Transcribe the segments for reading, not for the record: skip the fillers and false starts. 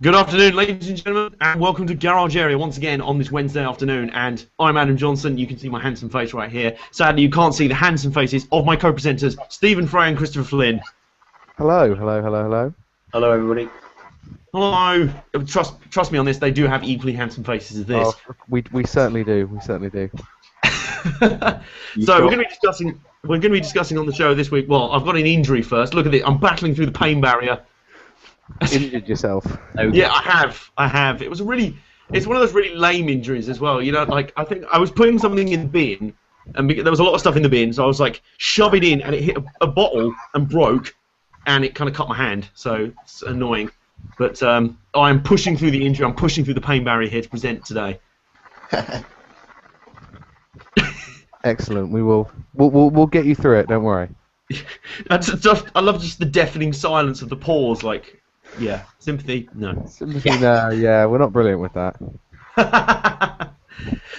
Good afternoon, ladies and gentlemen, and welcome to Garage Area once again on this Wednesday afternoon. And I'm Adam Johnson. You can see my handsome face right here. Sadly, you can't see the handsome faces of my co-presenters, Stephen Fry and Christopher Flynn. Hello, hello, hello, hello. Hello, everybody. Hello. Trust me on this. They do have equally handsome faces as this. Oh, we certainly do. We certainly do. So we're going to be discussing on the show this week. Well, I've got an injury first. Look at it. I'm battling through the pain barrier. Injured yourself. Yeah, I have. It's one of those really lame injuries as well. You know, like I think I was putting something in the bin, and there was a lot of stuff in the bin, so I was like, shove it in, and it hit a bottle and broke, and it kind of cut my hand. So it's annoying. But I'm pushing through the injury. I'm pushing through the pain barrier here to present today. Excellent. We'll get you through it. Don't worry. I love just the deafening silence of the pause. Like, yeah, sympathy. No. Sympathy. No. Yeah, we're not brilliant with that.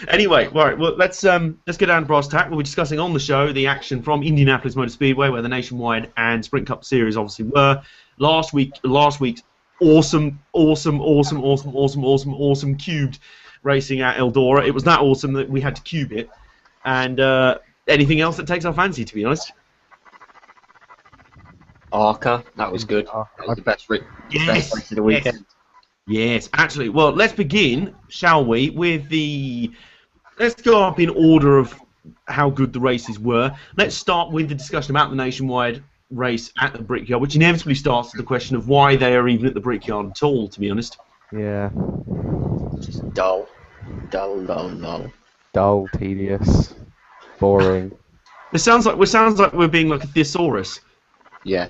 Anyway, right. Well, let's get down to brass tack. We'll be discussing on the show the action from Indianapolis Motor Speedway, where the Nationwide and Sprint Cup Series obviously were last week's awesome cubed racing at Eldora. It was that awesome that we had to cube it, and anything else that takes our fancy, to be honest. Arca, that was good. That was the best race of the weekend. Yes, actually. Well, let's begin, shall we, with let's go up in order of how good the races were. Let's start with the discussion about the Nationwide race at the Brickyard, which inevitably starts with the question of why they are even at the Brickyard at all, to be honest. Yeah. Just dull. Dull, tedious, boring. It sounds like we're being like a thesaurus. Yeah.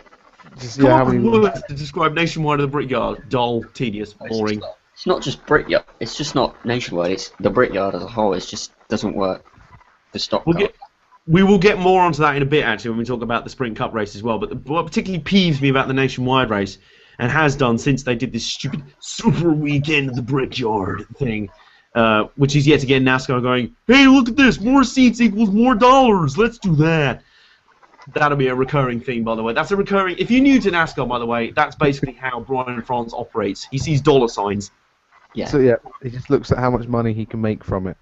Just, Come yeah, up with words to describe Nationwide at the Brickyard. Dull, tedious, boring. It's not just Brickyard. It's just not Nationwide. It's the Brickyard as a whole. It just doesn't work for stock cars. We will get more onto that in a bit, actually, when we talk about the Sprint Cup race as well. But what particularly peeves me about the Nationwide race, and has done since they did this stupid Super Weekend of the Brickyard thing, which is yet again NASCAR going, hey, look at this, more seats equals more dollars, let's do that. That'll be a recurring theme, by the way. That's a recurring... If you're new to NASCAR, by the way, that's basically how Brian France operates. He sees dollar signs. Yeah. So, yeah, he just looks at how much money he can make from it.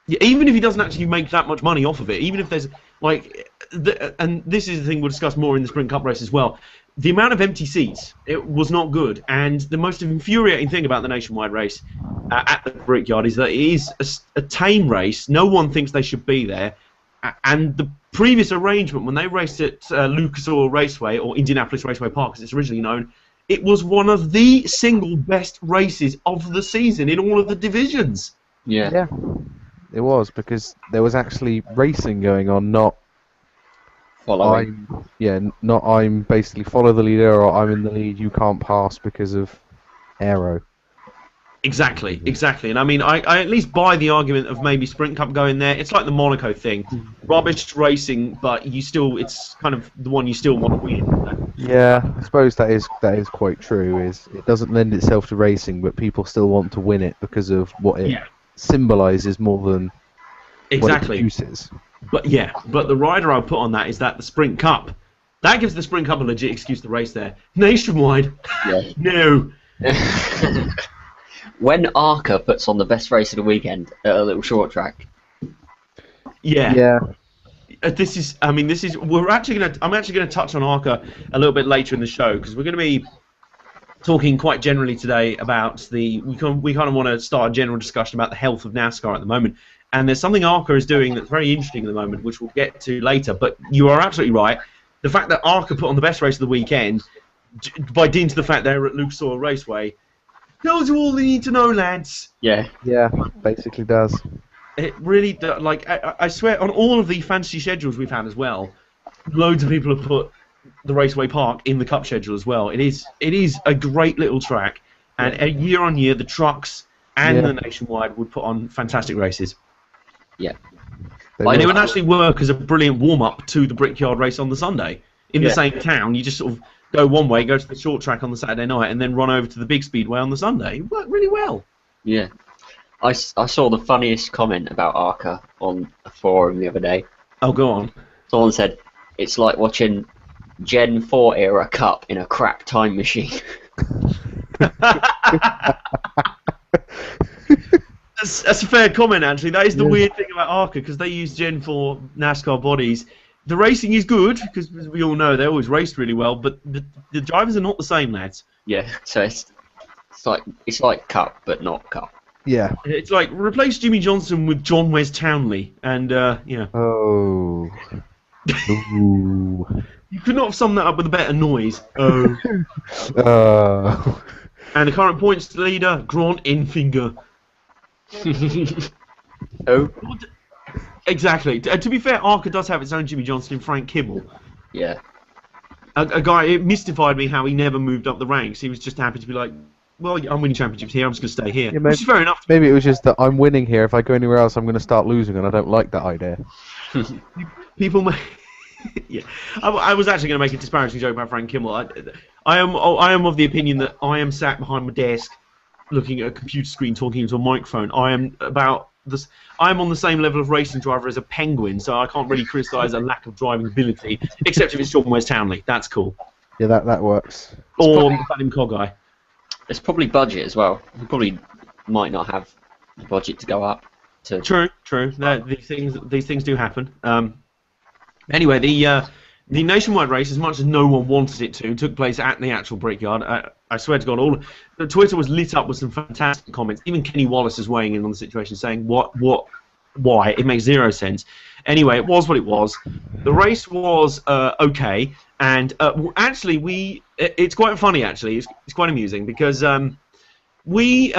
Yeah, even if he doesn't actually make that much money off of it, even if there's, like... and this is the thing we'll discuss more in the Sprint Cup race as well. The amount of empty seats, it was not good. And the most infuriating thing about the Nationwide race at the Brickyard is that it is a tame race. No one thinks they should be there. And the previous arrangement, when they raced at Lucas Oil Raceway, or Indianapolis Raceway Park as it's originally known, it was one of the single best races of the season in all of the divisions. Yeah. Yeah. It was, because there was actually racing going on, not... Following. Not I'm basically follow the leader, or I'm in the lead, you can't pass because of aero. Exactly. And I mean, I at least buy the argument of maybe Sprint Cup going there. It's like the Monaco thing. Rubbish racing, but it's kind of the one you still want to win. Yeah, I suppose that is quite true. It doesn't lend itself to racing, but people still want to win it because of what it symbolises more than what it produces. But the rider I'll put on that is that the Sprint Cup, that gives the Sprint Cup a legit excuse to race there. Nationwide, no. When Arca puts on the best race of the weekend at a little short track. Yeah. I'm actually gonna touch on Arca a little bit later in the show, because we're gonna be talking quite generally today about we kind of want to start a general discussion about the health of NASCAR at the moment. And there's something Arca is doing that's very interesting at the moment, which we'll get to later. But you are absolutely right. The fact that Arca put on the best race of the weekend, by dint of the fact they're at Lucas Oil Raceway, tells you all you need to know, lads. Yeah. Yeah, basically does. It really does. Like, I swear, on all of the fantasy schedules we've had as well, loads of people have put the Raceway Park in the Cup schedule as well. It is a great little track, and year on year, the trucks and the Nationwide would put on fantastic races. Yeah. And it would actually work as a brilliant warm-up to the Brickyard race on the Sunday. In the same town, you just sort of go one way, go to the short track on the Saturday night, and then run over to the big speedway on the Sunday. It worked really well. Yeah. I saw the funniest comment about Arca on a forum the other day. Oh, go on. Someone said, it's like watching Gen 4 era Cup in a cracked time machine. That's a fair comment, actually. That is the weird thing about ARCA, because they use Gen 4 NASCAR bodies. The racing is good, because as we all know, they always raced really well, but the drivers are not the same, lads. Yeah, so it's like Cup, but not Cup. Yeah. It's like, replace Jimmy Johnson with John Wes Townley, and, yeah. Oh. Ooh. You could not have summed that up with a better noise. Oh. And the current points leader, Grant Enfinger. Oh. Exactly. To be fair, ARCA does have its own Jimmy Johnson and Frank Kibble. Yeah. A guy, it mystified me how he never moved up the ranks. He was just happy to be like, well, I'm winning championships here, I'm just going to stay here. Yeah, which is fair enough. Maybe it was just that I'm winning here, if I go anywhere else I'm going to start losing, and I don't like that idea. People may... Yeah, I was actually going to make a disparaging joke about Frank Kimmel. I am of the opinion that I am sat behind my desk, looking at a computer screen, talking into a microphone. I am on the same level of racing driver as a penguin, so I can't really criticise a lack of driving ability, except if it's John Wes Townley. That's cool. Yeah, that works. Or Vadim Kogai. It's probably budget as well. You probably might not have the budget to go up. True. These things do happen. Anyway, the nationwide race, as much as no one wanted it to, took place at the actual Brickyard. I swear to God, the Twitter was lit up with some fantastic comments. Even Kenny Wallace is weighing in on the situation, saying, why? It makes zero sense. Anyway, it was what it was. The race was okay, and actually, it's quite funny, actually. It's quite amusing, because we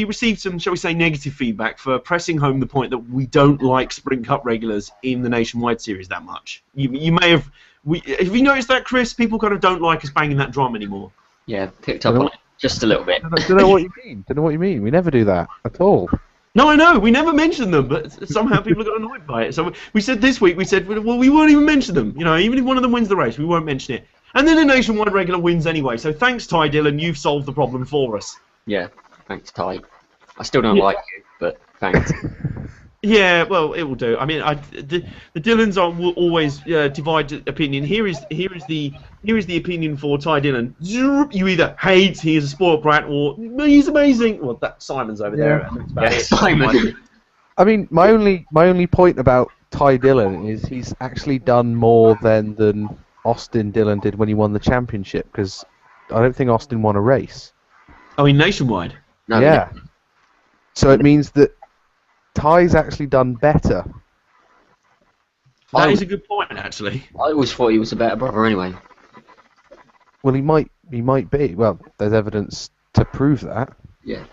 received some, shall we say, negative feedback for pressing home the point that we don't like Sprint Cup regulars in the Nationwide Series that much. You may have... have you noticed that, Chris? People kind of don't like us banging that drum anymore. Yeah, picked up on it just a little bit. Don't know what you mean. Don't know what you mean. We never do that at all. No, I know. We never mention them, but somehow people got annoyed by it. So we said this week, well, we won't even mention them. You know, even if one of them wins the race, we won't mention it. And then the Nationwide regular wins anyway. So thanks, Ty Dillon. You've solved the problem for us. Yeah, thanks, Ty. I still don't like you, but thanks. Yeah, well, it will do. I mean, the Dillons will always divide opinion. Here is the opinion for Ty Dillon. You either hate he's a spoiled brat, or he's amazing. Well, that Simon's over there. Yeah, Simon. I mean, my only point about Ty Dillon is he's actually done more than Austin Dillon did when he won the championship, because I don't think Austin won a race. Oh, in Nationwide? No, yeah. So it means that Ty's actually done better. That is a good point, actually. I always thought he was a better brother anyway. Well, he might be. Well, there's evidence to prove that. Yeah.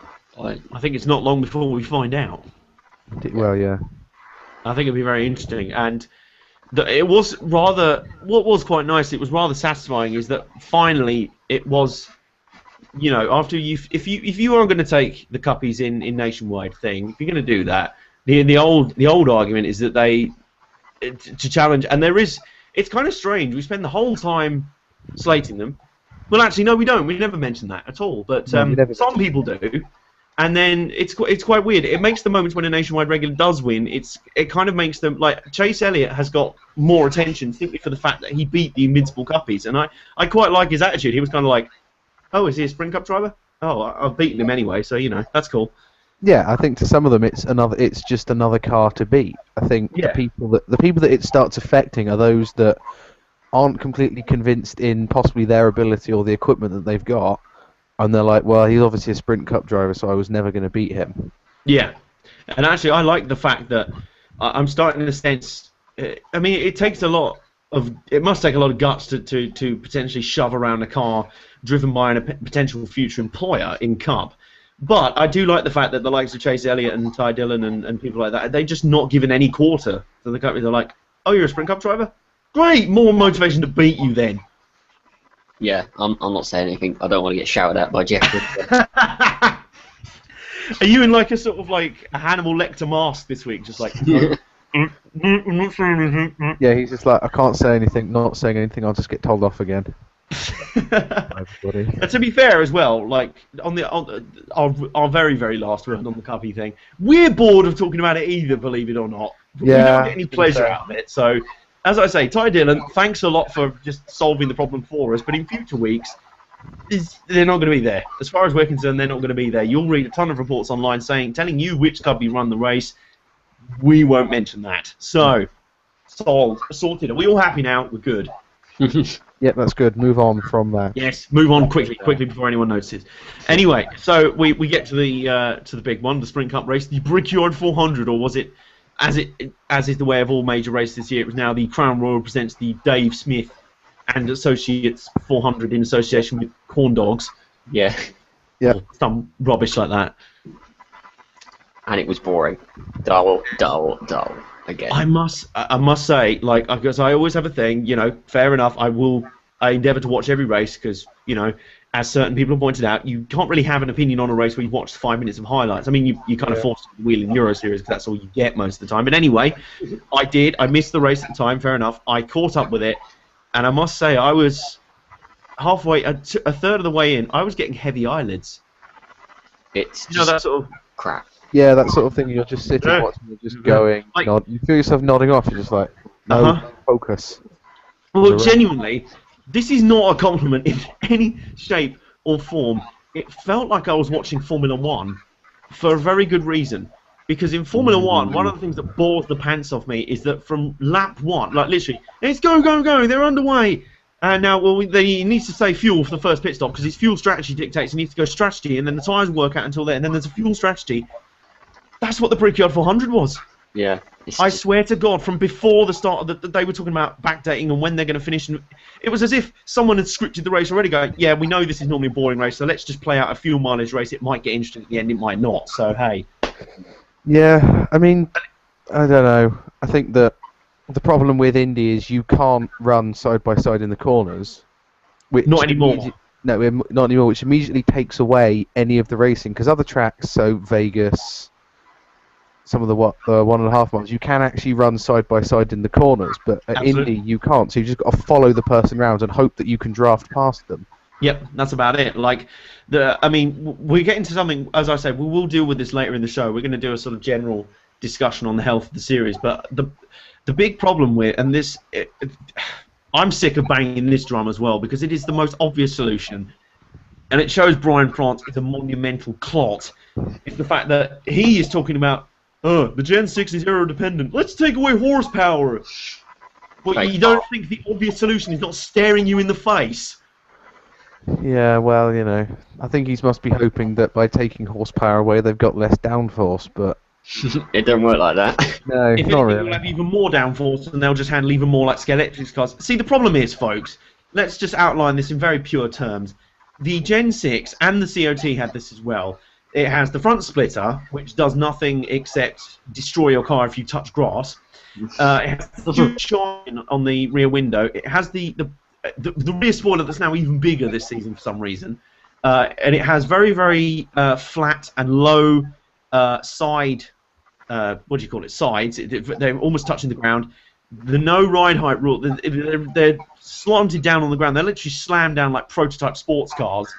I think it's not long before we find out. Well, yeah. I think it'd be very interesting, and it was rather. What was quite nice, it was rather satisfying, is that finally it was. You know, after if you are going to take the Cuppies in Nationwide thing, if you're going to do that, the old argument is that to challenge, and it's kind of strange. We spend the whole time slating them. Well, actually, no, we don't. We never mention that at all. But some people do, and then it's quite weird. It makes the moments when a Nationwide regular does win. It kind of makes them like Chase Elliott has got more attention simply for the fact that he beat the Invincible Cuppies, and I quite like his attitude. He was kind of like, oh, is he a Sprint Cup driver? Oh, I've beaten him anyway, so, you know, that's cool. Yeah, I think to some of them it's just another car to beat. I think the people that it starts affecting are those that aren't completely convinced in possibly their ability or the equipment that they've got, and they're like, well, he's obviously a Sprint Cup driver, so I was never going to beat him. Yeah, and actually I like the fact that I'm starting to sense, I mean, it must take a lot of guts to potentially shove around a car driven by a potential future employer in Cup. But I do like the fact that the likes of Chase Elliott and Ty Dillon and people like that, they're just not given any quarter to the company. They're like, oh, you're a Sprint Cup driver? Great, more motivation to beat you then. Yeah, I'm not saying anything. I don't want to get shouted at by Jeff. Are you in like a sort of like a Hannibal Lecter mask this week? Just like, I'm not saying anything. Yeah, he's just like, I can't say anything, not saying anything, I'll just get told off again. To be fair as well, like on our very, very last word on the Cuppy thing, we're bored of talking about it either, believe it or not. We don't get any pleasure out of it. So, as I say, Ty Dillon, thanks a lot for just solving the problem for us. But in future weeks, they're not going to be there. As far as we're concerned, they're not going to be there. You'll read a ton of reports online telling you which company run the race. We won't mention that. So, sorted. Are we all happy now? We're good. Yep, that's good. Move on from that. Yes, move on quickly before anyone notices. Anyway, so we get to the big one, the Sprint Cup race, the Brickyard 400, or was it, as is the way of all major races this year, it was now the Crown Royal presents the Dave Smith and Associates 400 in association with Corn Dogs. Yeah. Yeah. Some rubbish like that. And it was boring. Dull again. I must say, like, because I always have a thing, fair enough, I endeavour to watch every race because, as certain people have pointed out, you can't really have an opinion on a race where you've watched 5 minutes of highlights. I mean, you kind of forced the wheel in Euro Series because that's all you get most of the time. But anyway, I missed the race at the time, fair enough. I caught up with it, and I must say, I was halfway, a third of the way in, I was getting heavy eyelids. It's that sort of crap. Yeah, that sort of thing. You're just sitting watching, you're just going, you feel yourself nodding off. You're just like, no focus. Well, genuinely, this is not a compliment in any shape or form. It felt like I was watching Formula 1 for a very good reason. Because in Formula 1, one of the things that bores the pants off me is that from lap 1, like literally, it's go, they're underway. And now, he needs to save fuel for the first pit stop because his fuel strategy dictates he needs to go strategy, and then the tyres work out until then, and then there's a fuel strategy. That's what the Brickyard 400 was. Yeah. I swear to God, from before the start, they were talking about backdating and when they're going to finish. And it was as if someone had scripted the race already, going, yeah, we know this is normally a boring race, so let's just play out a fuel mileage race. It might get interesting at the end, it might not. So, hey. Yeah, I mean, I don't know. I think that the problem with Indy is you can't run side by side in the corners. Not anymore. No, not anymore, which immediately takes away any of the racing. Because other tracks, so Vegas, some of the 1.5 miles, you can actually run side by side in the corners, but at Indy you can't. So you just got to follow the person around and hope that you can draft past them. Yep, that's about it. Like, we're getting to something, as I said, we will deal with this later in the show. We're going to do a sort of general discussion on the health of the series, but the big problem with, and this, I'm sick of banging this drum as well, because it is the most obvious solution, and it shows Brian France is a monumental clot, is the fact that he is talking about, the Gen 6 is aero-dependent, let's take away horsepower. But you don't think the obvious solution is not staring you in the face? Yeah, well, I think he must be hoping that by taking horsepower away, they've got less downforce, but it don't work like that. No, if not anything, really. They'll have even more downforce, and they'll just handle even more like Skeletrix cars. See, the problem is, folks, let's just outline this in very pure terms. The Gen 6 and the COT had this as well. It has the front splitter, which does nothing except destroy your car if you touch grass. It has the huge shine on the rear window. It has the rear spoiler that's now even bigger this season for some reason. And it has very, very flat and low side, what do you call it, sides. They're almost touching the ground. The no ride height rule, they're slanted down on the ground. They're literally slammed down like prototype sports cars.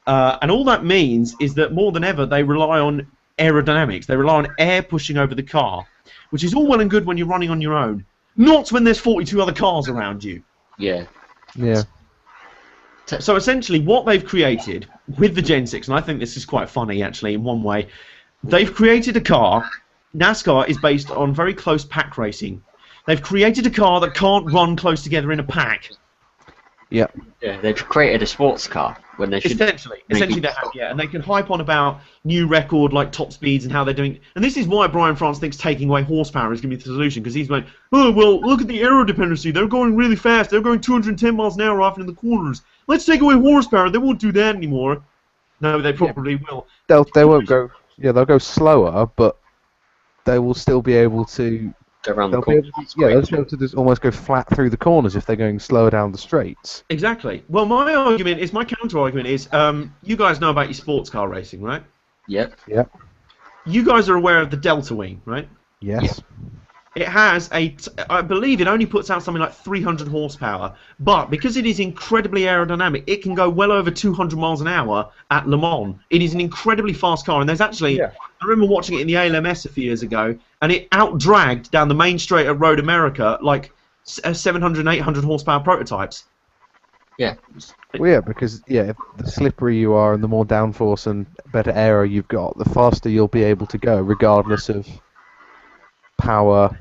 And all that means is that more than ever they rely on aerodynamics. They rely on air pushing over the car, which is all well and good when you're running on your own. Not when there's 42 other cars around you. Yeah. Yeah. So essentially what they've created with the Gen 6, and I think this is quite funny actually in one way, they've created a car. NASCAR is based on very close pack racing. They've created a car that can't run close together in a pack. Yeah. Yeah, they've created a sports car when they should. Essentially they have, yeah, and they can hype on about new record like top speeds and how they're doing. And this is why Brian France thinks taking away horsepower is going to be the solution, because he's like, oh well, look at the aero dependency. They're going really fast. They're going 210 miles an hour often in the corners. Let's take away horsepower. They won't do that anymore. No, they probably will. They won't go. Yeah, they'll go slower, but they will still be able to go around the corners. They'll be able to just almost go flat through the corners if they're going slower down the straights. Exactly. Well, my counter argument is, you guys know about your sports car racing, right? Yep. Yep. You guys are aware of the Delta Wing, right? Yes. Yep. It has I believe it only puts out something like 300 horsepower, but because it is incredibly aerodynamic, it can go well over 200 miles an hour at Le Mans. It is an incredibly fast car, and there's actually, I remember watching it in the ALMS a few years ago, and it out-dragged down the main straight at Road America like 700 and 800 horsepower prototypes. Yeah. Well, yeah, because the slipperier you are and the more downforce and better aero you've got, the faster you'll be able to go, regardless of power,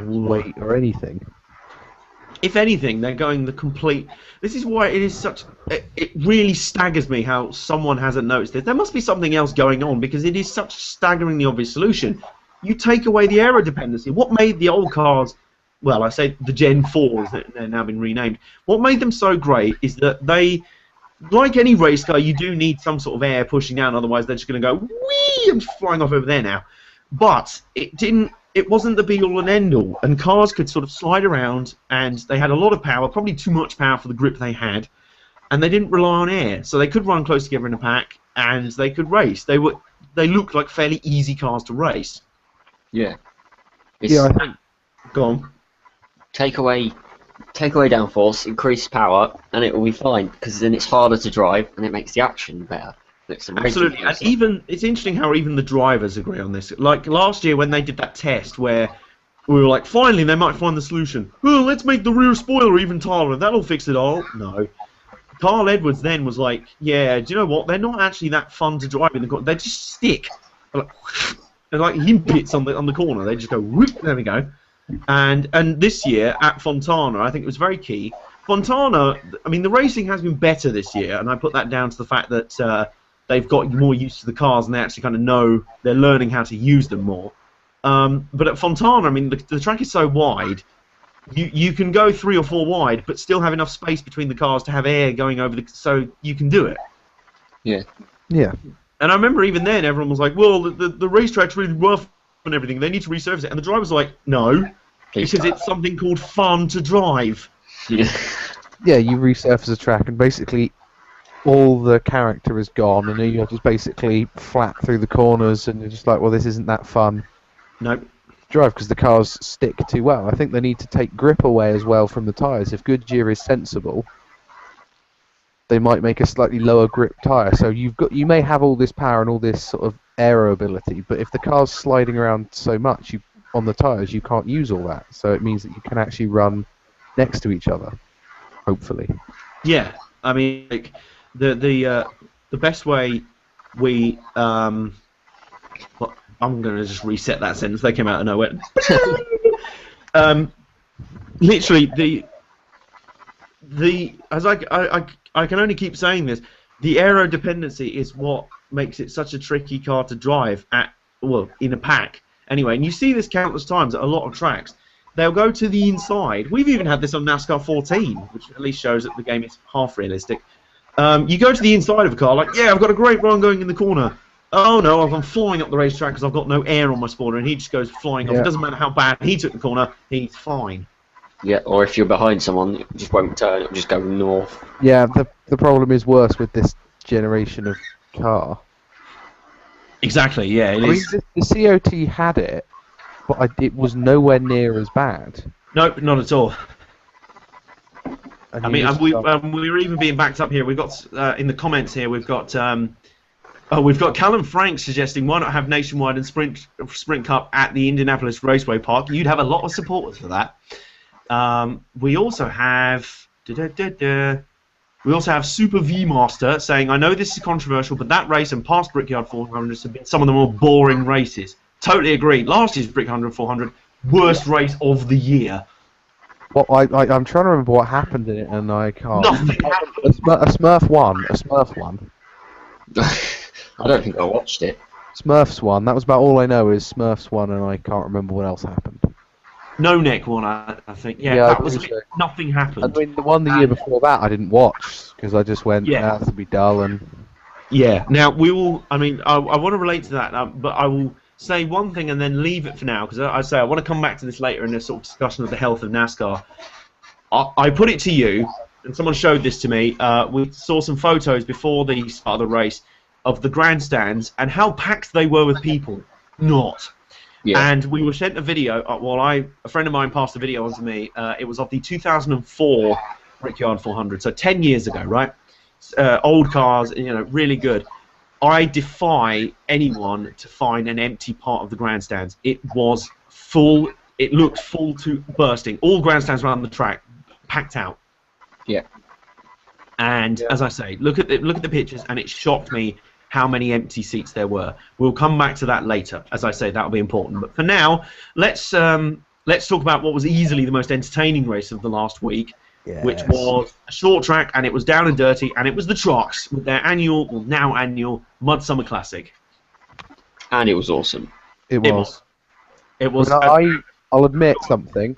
weight, or anything. If anything, they're going the complete. This is why it is such. It really staggers me how someone hasn't noticed this. There must be something else going on because it is such a staggeringly obvious solution. You take away the aero dependency. What made the old cars, well, I say the Gen 4s that they're now been renamed. What made them so great is that they, like any race car, you do need some sort of air pushing down. Otherwise, they're just going to go whee and flying off over there now. But it didn't. It wasn't the be-all and end-all, and cars could sort of slide around, and they had a lot of power, probably too much power for the grip they had, and they didn't rely on air, so they could run close together in a pack, and they could race. They looked like fairly easy cars to race. Yeah. I think. Go on. Take away downforce, increase power, and it will be fine, because then it's harder to drive, and it makes the action better. Absolutely, and even it's interesting how even the drivers agree on this. Like last year when they did that test where we were like, finally they might find the solution. Oh, let's make the rear spoiler even taller. That'll fix it all. No. Carl Edwards then was like, yeah, do you know what? They're not actually that fun to drive in the corner. They just stick. They're like limpets on the corner. They just go, whoop, there we go. And this year at Fontana, I think it was very key. Fontana, I mean, the racing has been better this year, and I put that down to the fact that they've got more used to the cars and they actually kind of know, they're learning how to use them more. But at Fontana, I mean, the track is so wide, you can go 3 or 4 wide, but still have enough space between the cars to have air going over so you can do it. Yeah. Yeah. And I remember even then, everyone was like, well, the racetrack's really rough and everything, they need to resurface it. And the drivers were like, no, because it's something called fun to drive. Yeah. Yeah, you resurface a track and basically all the character is gone, and you're just basically flat through the corners, and you're just like, well, this isn't that fun. Nope. Drive because the cars stick too well. I think they need to take grip away as well from the tyres. If Goodyear is sensible, they might make a slightly lower grip tyre. So you may have all this power and all this sort of aero ability, but if the car's sliding around so much on the tyres, you can't use all that. So it means that you can actually run next to each other, hopefully. Yeah, I mean, like, the best way we well, I'm gonna just reset that sentence. They came out of nowhere. Literally, as I can only keep saying this. The aero dependency is what makes it such a tricky car to drive in a pack. Anyway, and you see this countless times at a lot of tracks. They'll go to the inside. We've even had this on NASCAR 14, which at least shows that the game is half realistic. You go to the inside of a car, like, yeah, I've got a great run going in the corner. Oh no, I'm flying up the racetrack because I've got no air on my spoiler, and he just goes flying off. It doesn't matter how bad he took the corner, he's fine. Yeah, or if you're behind someone, it just won't turn, it'll just go north. Yeah, the problem is worse with this generation of car. Exactly, yeah, it is. I mean, the COT had it, but it was nowhere near as bad. Nope, not at all. And I mean, we're even being backed up here. We've got in the comments here. We've got Callum Frank suggesting why not have Nationwide and Sprint Cup at the Indianapolis Raceway Park. You'd have a lot of supporters for that. We also have Super V Master saying, I know this is controversial, but that race and past Brickyard 400s have been some of the more boring races. Totally agree. Last year's Brickyard 400, worst race of the year. Well, I'm trying to remember what happened in it, and I can't. Nothing happened. A Smurf won. A Smurf won. I don't think I watched it. Smurfs won. That was about all I know is Smurfs won, and I can't remember what else happened. No Neck won, I think. Yeah, that was it. Nothing happened. I mean, the one the year before that I didn't watch because I just went, this will be dull. And yeah. Now we will. I mean, I want to relate to that, but I will say one thing and then leave it for now because I want to come back to this later in a sort of discussion of the health of NASCAR. I put it to you, and someone showed this to me. We saw some photos before the start of the race of the grandstands and how packed they were with people. Not. Yeah. And we were sent a video. A friend of mine passed a video on to me. It was of the 2004 Brickyard 400, so 10 years ago, right? Old cars, really good. I defy anyone to find an empty part of the grandstands. It was full. It looked full to bursting. All grandstands around the track packed out. Yeah. And as I say, look at the pictures, and it shocked me how many empty seats there were. We'll come back to that later. As I say, that'll be important. But for now, let's talk about what was easily the most entertaining race of the last week, which was a short track, and it was down and dirty, and it was the Trucks with their now annual Mudsummer Classic. And it was awesome. It was. It was. I'll admit something.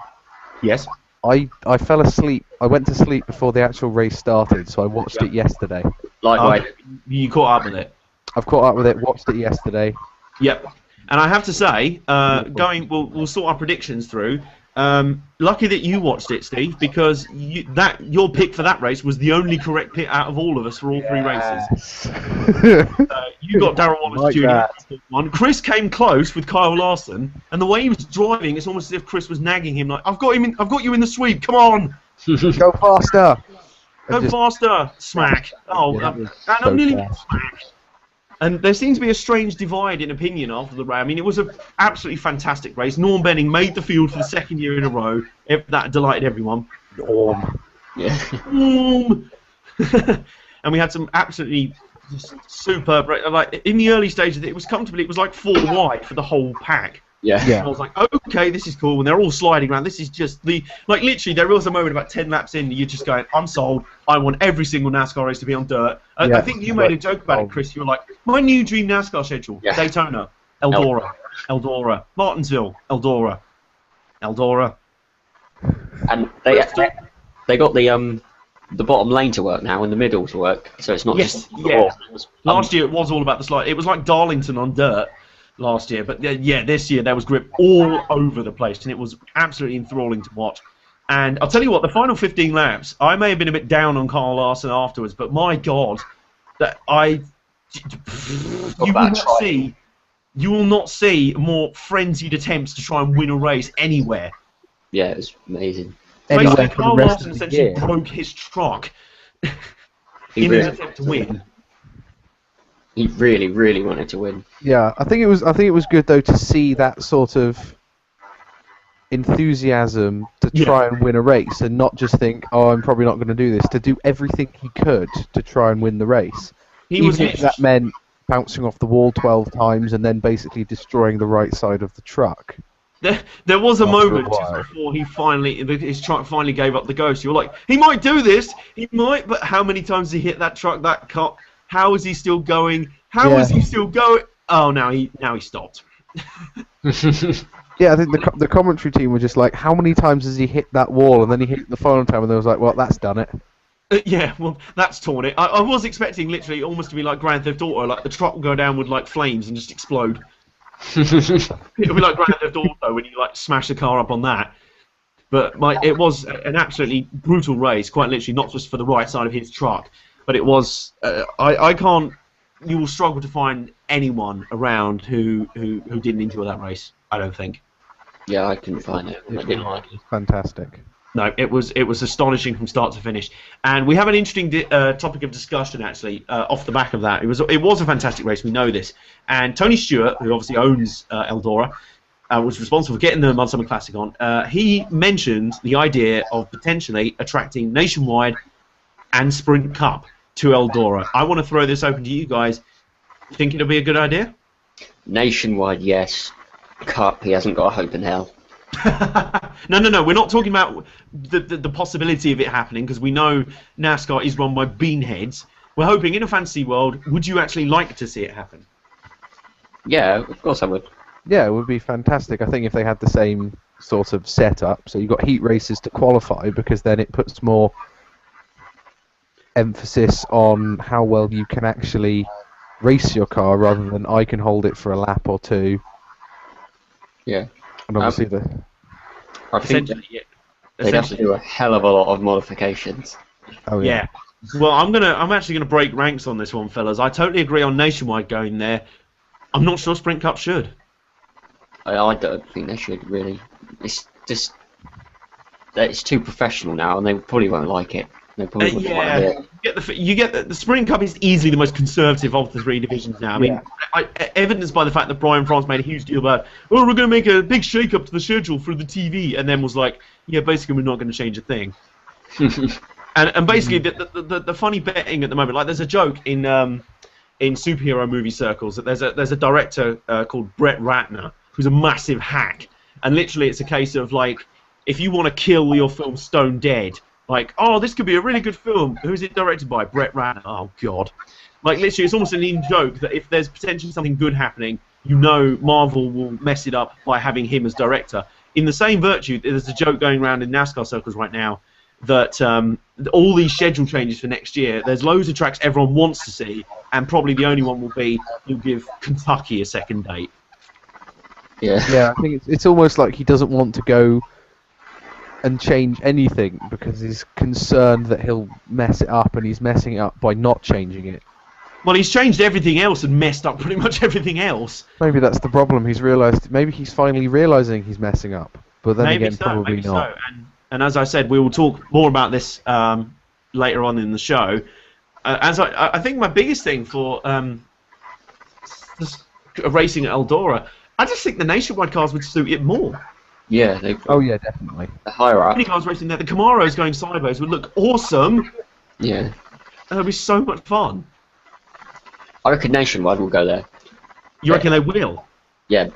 Yes. I fell asleep. I went to sleep before the actual race started, so I watched it yesterday. Likewise. You caught up with it. I've caught up with it. Watched it yesterday. Yep. And I have to say, we'll sort our predictions through. Lucky that you watched it, Steve, because your pick for that race was the only correct pick out of all of us for all three races. You got Darrell Wallace Jr. one. Chris came close with Kyle Larson, and the way he was driving, it's almost as if Chris was nagging him like, "I've got you in the sweep. Come on, go faster, faster!" Smack. I nearly smacked. And there seems to be a strange divide in opinion after the race. I mean, it was an absolutely fantastic race. Norm Benning made the field for the second year in a row. That delighted everyone. Norm. Yeah. Norm. And we had some absolutely superb. Like in the early stages, it was comfortably. It was like 4 wide for the whole pack. Yeah. And I was like, okay, this is cool. And they're all sliding around. This is just literally, there was a moment about 10 laps in, you're just going, I'm sold. I want every single NASCAR race to be on dirt. I think you made a joke about it, Chris. You were like, my new dream NASCAR schedule: Daytona, Eldora, Martinsville, Eldora. And they got the bottom lane to work now and the middle to work, so it's not just. Yeah. Last year it was all about the slide. It was like Darlington on dirt last year, but this year there was grip all over the place, and it was absolutely enthralling to watch. And I'll tell you what, the final 15 laps, I may have been a bit down on Kyle Larson afterwards, but my God, that you will not see more frenzied attempts to try and win a race anywhere. Yeah, it was amazing. Basically, Kyle Larson essentially broke his truck in an attempt to win. He really, really wanted to win. Yeah, I think it was good though to see that sort of enthusiasm to try and win a race, and not just think, "Oh, I'm probably not going to do this." To do everything he could to try and win the race. Even if that meant bouncing off the wall 12 times and then basically destroying the right side of the truck. There was a moment just before his truck finally gave up the ghost. You were like, he might do this, he might, but how many times has he hit that truck, that cut? How is he still going? How is he still going? Oh, now he stopped. Yeah, I think the commentary team were just like, how many times has he hit that wall? And then he hit the final time, and they was like, well, that's done it. Yeah, well, that's torn it. I was expecting literally almost to be like Grand Theft Auto, like the truck will go down with like flames and just explode. It'll be like Grand Theft Auto when you like smash the car up on that. But it was an absolutely brutal race, quite literally, not just for the right side of his truck, but it was. I can't. You will struggle to find anyone around who didn't enjoy that race. I don't think. Yeah, I couldn't find it. I didn't like it. Fantastic. No, it was astonishing from start to finish, and we have an interesting topic of discussion actually off the back of that. It was a fantastic race. We know this, and Tony Stewart, who obviously owns Eldora, was responsible for getting the Mudsummer Classic on. He mentioned the idea of potentially attracting Nationwide and Sprint Cup to Eldora. I want to throw this open to you guys. Think it'll be a good idea? Nationwide, yes. Cup, he hasn't got a hope in hell. No. We're not talking about the possibility of it happening, because we know NASCAR is run by beanheads. We're hoping in a fantasy world, would you actually like to see it happen? Yeah, of course I would. Yeah, it would be fantastic. I think if they had the same sort of setup, so you've got heat races to qualify, because then it puts more emphasis on how well you can actually race your car rather than I can hold it for a lap or two. Yeah. And obviously I think they'd have to do a hell of a lot of modifications. Oh yeah. Well, I'm actually gonna break ranks on this one, fellas. I totally agree on Nationwide going there. I'm not sure Sprint Cup should. I don't think they should really. It's just it's too professional now, and they probably won't like it. They probably won't want it. You get the Sprint Cup is easily the most conservative of the three divisions now. I mean, evidenced by the fact that Brian France made a huge deal about, we're going to make a big shake-up to the schedule through the TV, and then was like, yeah, basically we're not going to change a thing. And basically, the funny betting at the moment, like there's a joke in superhero movie circles that there's a director called Brett Ratner who's a massive hack, and literally it's a case of like, if you want to kill your film stone dead, like, oh, this could be a really good film. Who's it directed by? Brett Ratner. Oh God. Like literally, it's almost an in-joke that if there's potentially something good happening, you know Marvel will mess it up by having him as director. In the same virtue, there's a joke going around in NASCAR circles right now that all these schedule changes for next year, there's loads of tracks everyone wants to see, and probably the only one will be you'll give Kentucky a second date. Yeah, I think it's almost like he doesn't want to go and change anything because he's concerned that he'll mess it up, and he's messing it up by not changing it. Well, he's changed everything else and messed up pretty much everything else. Maybe that's the problem. He's realised. Maybe he's finally realising he's messing up. But then maybe again, probably not. So. And as I said, we will talk more about this later on in the show. As I think my biggest thing for racing at Eldora, I just think the nationwide cars would suit it more. Yeah. Oh yeah, definitely. The higher up. Many cars racing there. The Camaros going sideways would look awesome. Yeah. That would be so much fun. I reckon Nationwide will go there. You reckon they will? Yeah,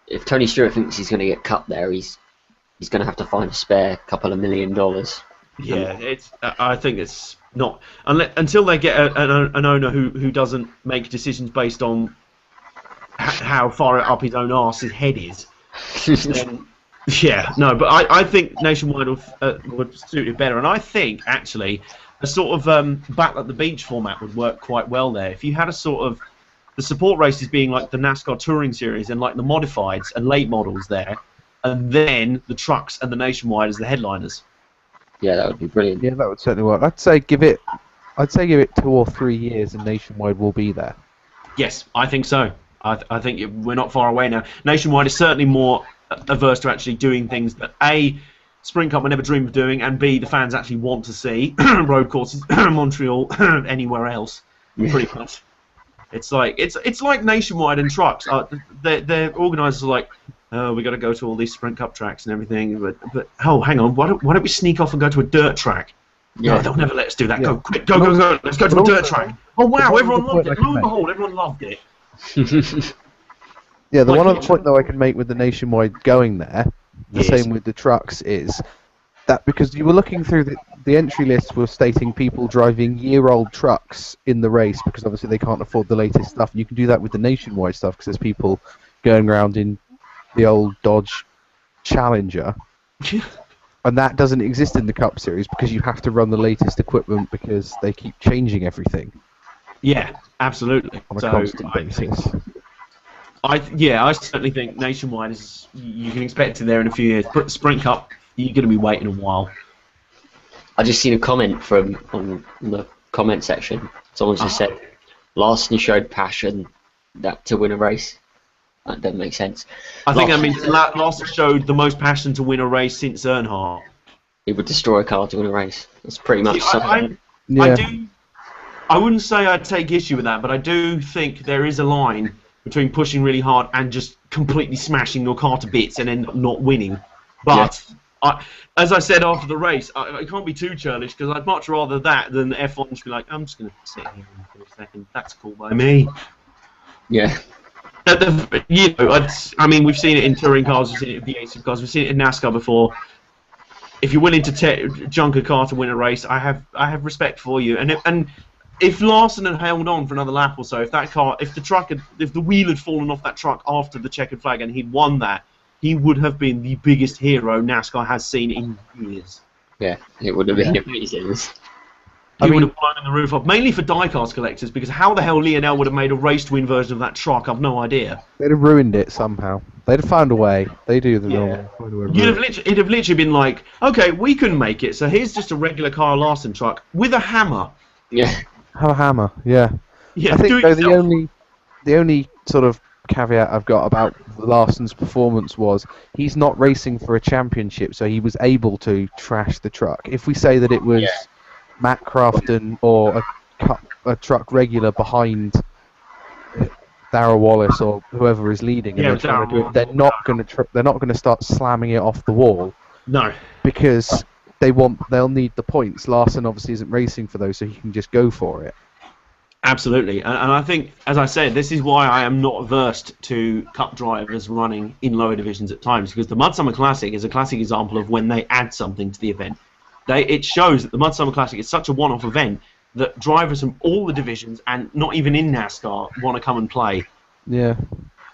if Tony Stewart thinks he's going to get cut there, he's going to have to find a spare couple of $1 million. Yeah, I think it's not until they get an owner who doesn't make decisions based on how far up his own arse his head is. Then, yeah, no, but I think Nationwide would suit it better, and I think actually a sort of Battle at the Beach format would work quite well there. If you had a sort of the support races being like the NASCAR Touring Series and like the modifieds and late models there, and then the trucks and the Nationwide as the headliners. Yeah, that would be brilliant. Yeah, that would certainly work. I'd say give it 2 or 3 years and Nationwide will be there. Yes, I think so. I think we're not far away now. Nationwide is certainly more averse to actually doing things that A, Sprint Cup would never dream of doing, and B, the fans actually want to see road courses, Montreal, anywhere else, pretty much. It's like Nationwide and trucks. Their organisers are like, oh, we got to go to all these Sprint Cup tracks and everything, but oh, hang on, why don't we sneak off and go to a dirt track? Yeah. No, they'll never let us do that. Yeah. Go, quick, go, let's go to a dirt track. Oh wow, everyone loved it. Lo and behold, everyone loved it. Yeah, the one other point though I can make with the Nationwide going there, the same with the trucks, is that because you were looking through the entry list were stating people driving year-old trucks in the race because obviously they can't afford the latest stuff. You can do that with the Nationwide stuff because there's people going around in the old Dodge Challenger. And that doesn't exist in the Cup Series because you have to run the latest equipment because they keep changing everything. Yeah, absolutely. On a constant basis. I certainly think Nationwide is. You can expect it there in a few years. Sprint Cup, you're going to be waiting a while. I just seen a comment on the comment section. Someone just said, Larson showed passion to win a race. That doesn't make sense. I think that means Larson showed the most passion to win a race since Earnhardt. He would destroy a car to win a race. That's pretty much something. I wouldn't say I'd take issue with that, but I do think there is a line between pushing really hard and just completely smashing your car to bits and then not winning. But as I said after the race, I can't be too churlish because I'd much rather that than F1 just be like, I'm just going to sit here for a second. That's cool by me. Yeah. I mean, we've seen it in touring cars, we've seen it in V8 cars, we've seen it in NASCAR before. If you're willing to junk a car to win a race, I have respect for you. And if Larson had held on for another lap or so, if the wheel had fallen off that truck after the checkered flag and he'd won that, he would have been the biggest hero NASCAR has seen in years. Yeah, it would have been amazing. He would have blown the roof off, mainly for diecast collectors, because how the hell Lionel would have made a race-to-win version of that truck, I've no idea. They'd have ruined it somehow. They'd have found a way. They do the normal. It'd have literally been like, okay, we couldn't make it, so here's just a regular Kyle Larson truck with a hammer. Yeah. Have a hammer, yeah. I think though the only sort of caveat I've got about Larson's performance was he's not racing for a championship, so he was able to trash the truck. If we say that it was Matt Crafton or a truck regular behind Darrell Wallace or whoever is leading, and they're not going to start slamming it off the wall. No, because they'll need the points. Larson obviously isn't racing for those, so he can just go for it. Absolutely, and I think, as I said, this is why I am not averse to Cup drivers running in lower divisions at times, because the Mudsummer Classic is a classic example of when they add something to the event. It shows that the Mudsummer Classic is such a one-off event that drivers from all the divisions, and not even in NASCAR, want to come and play. Yeah.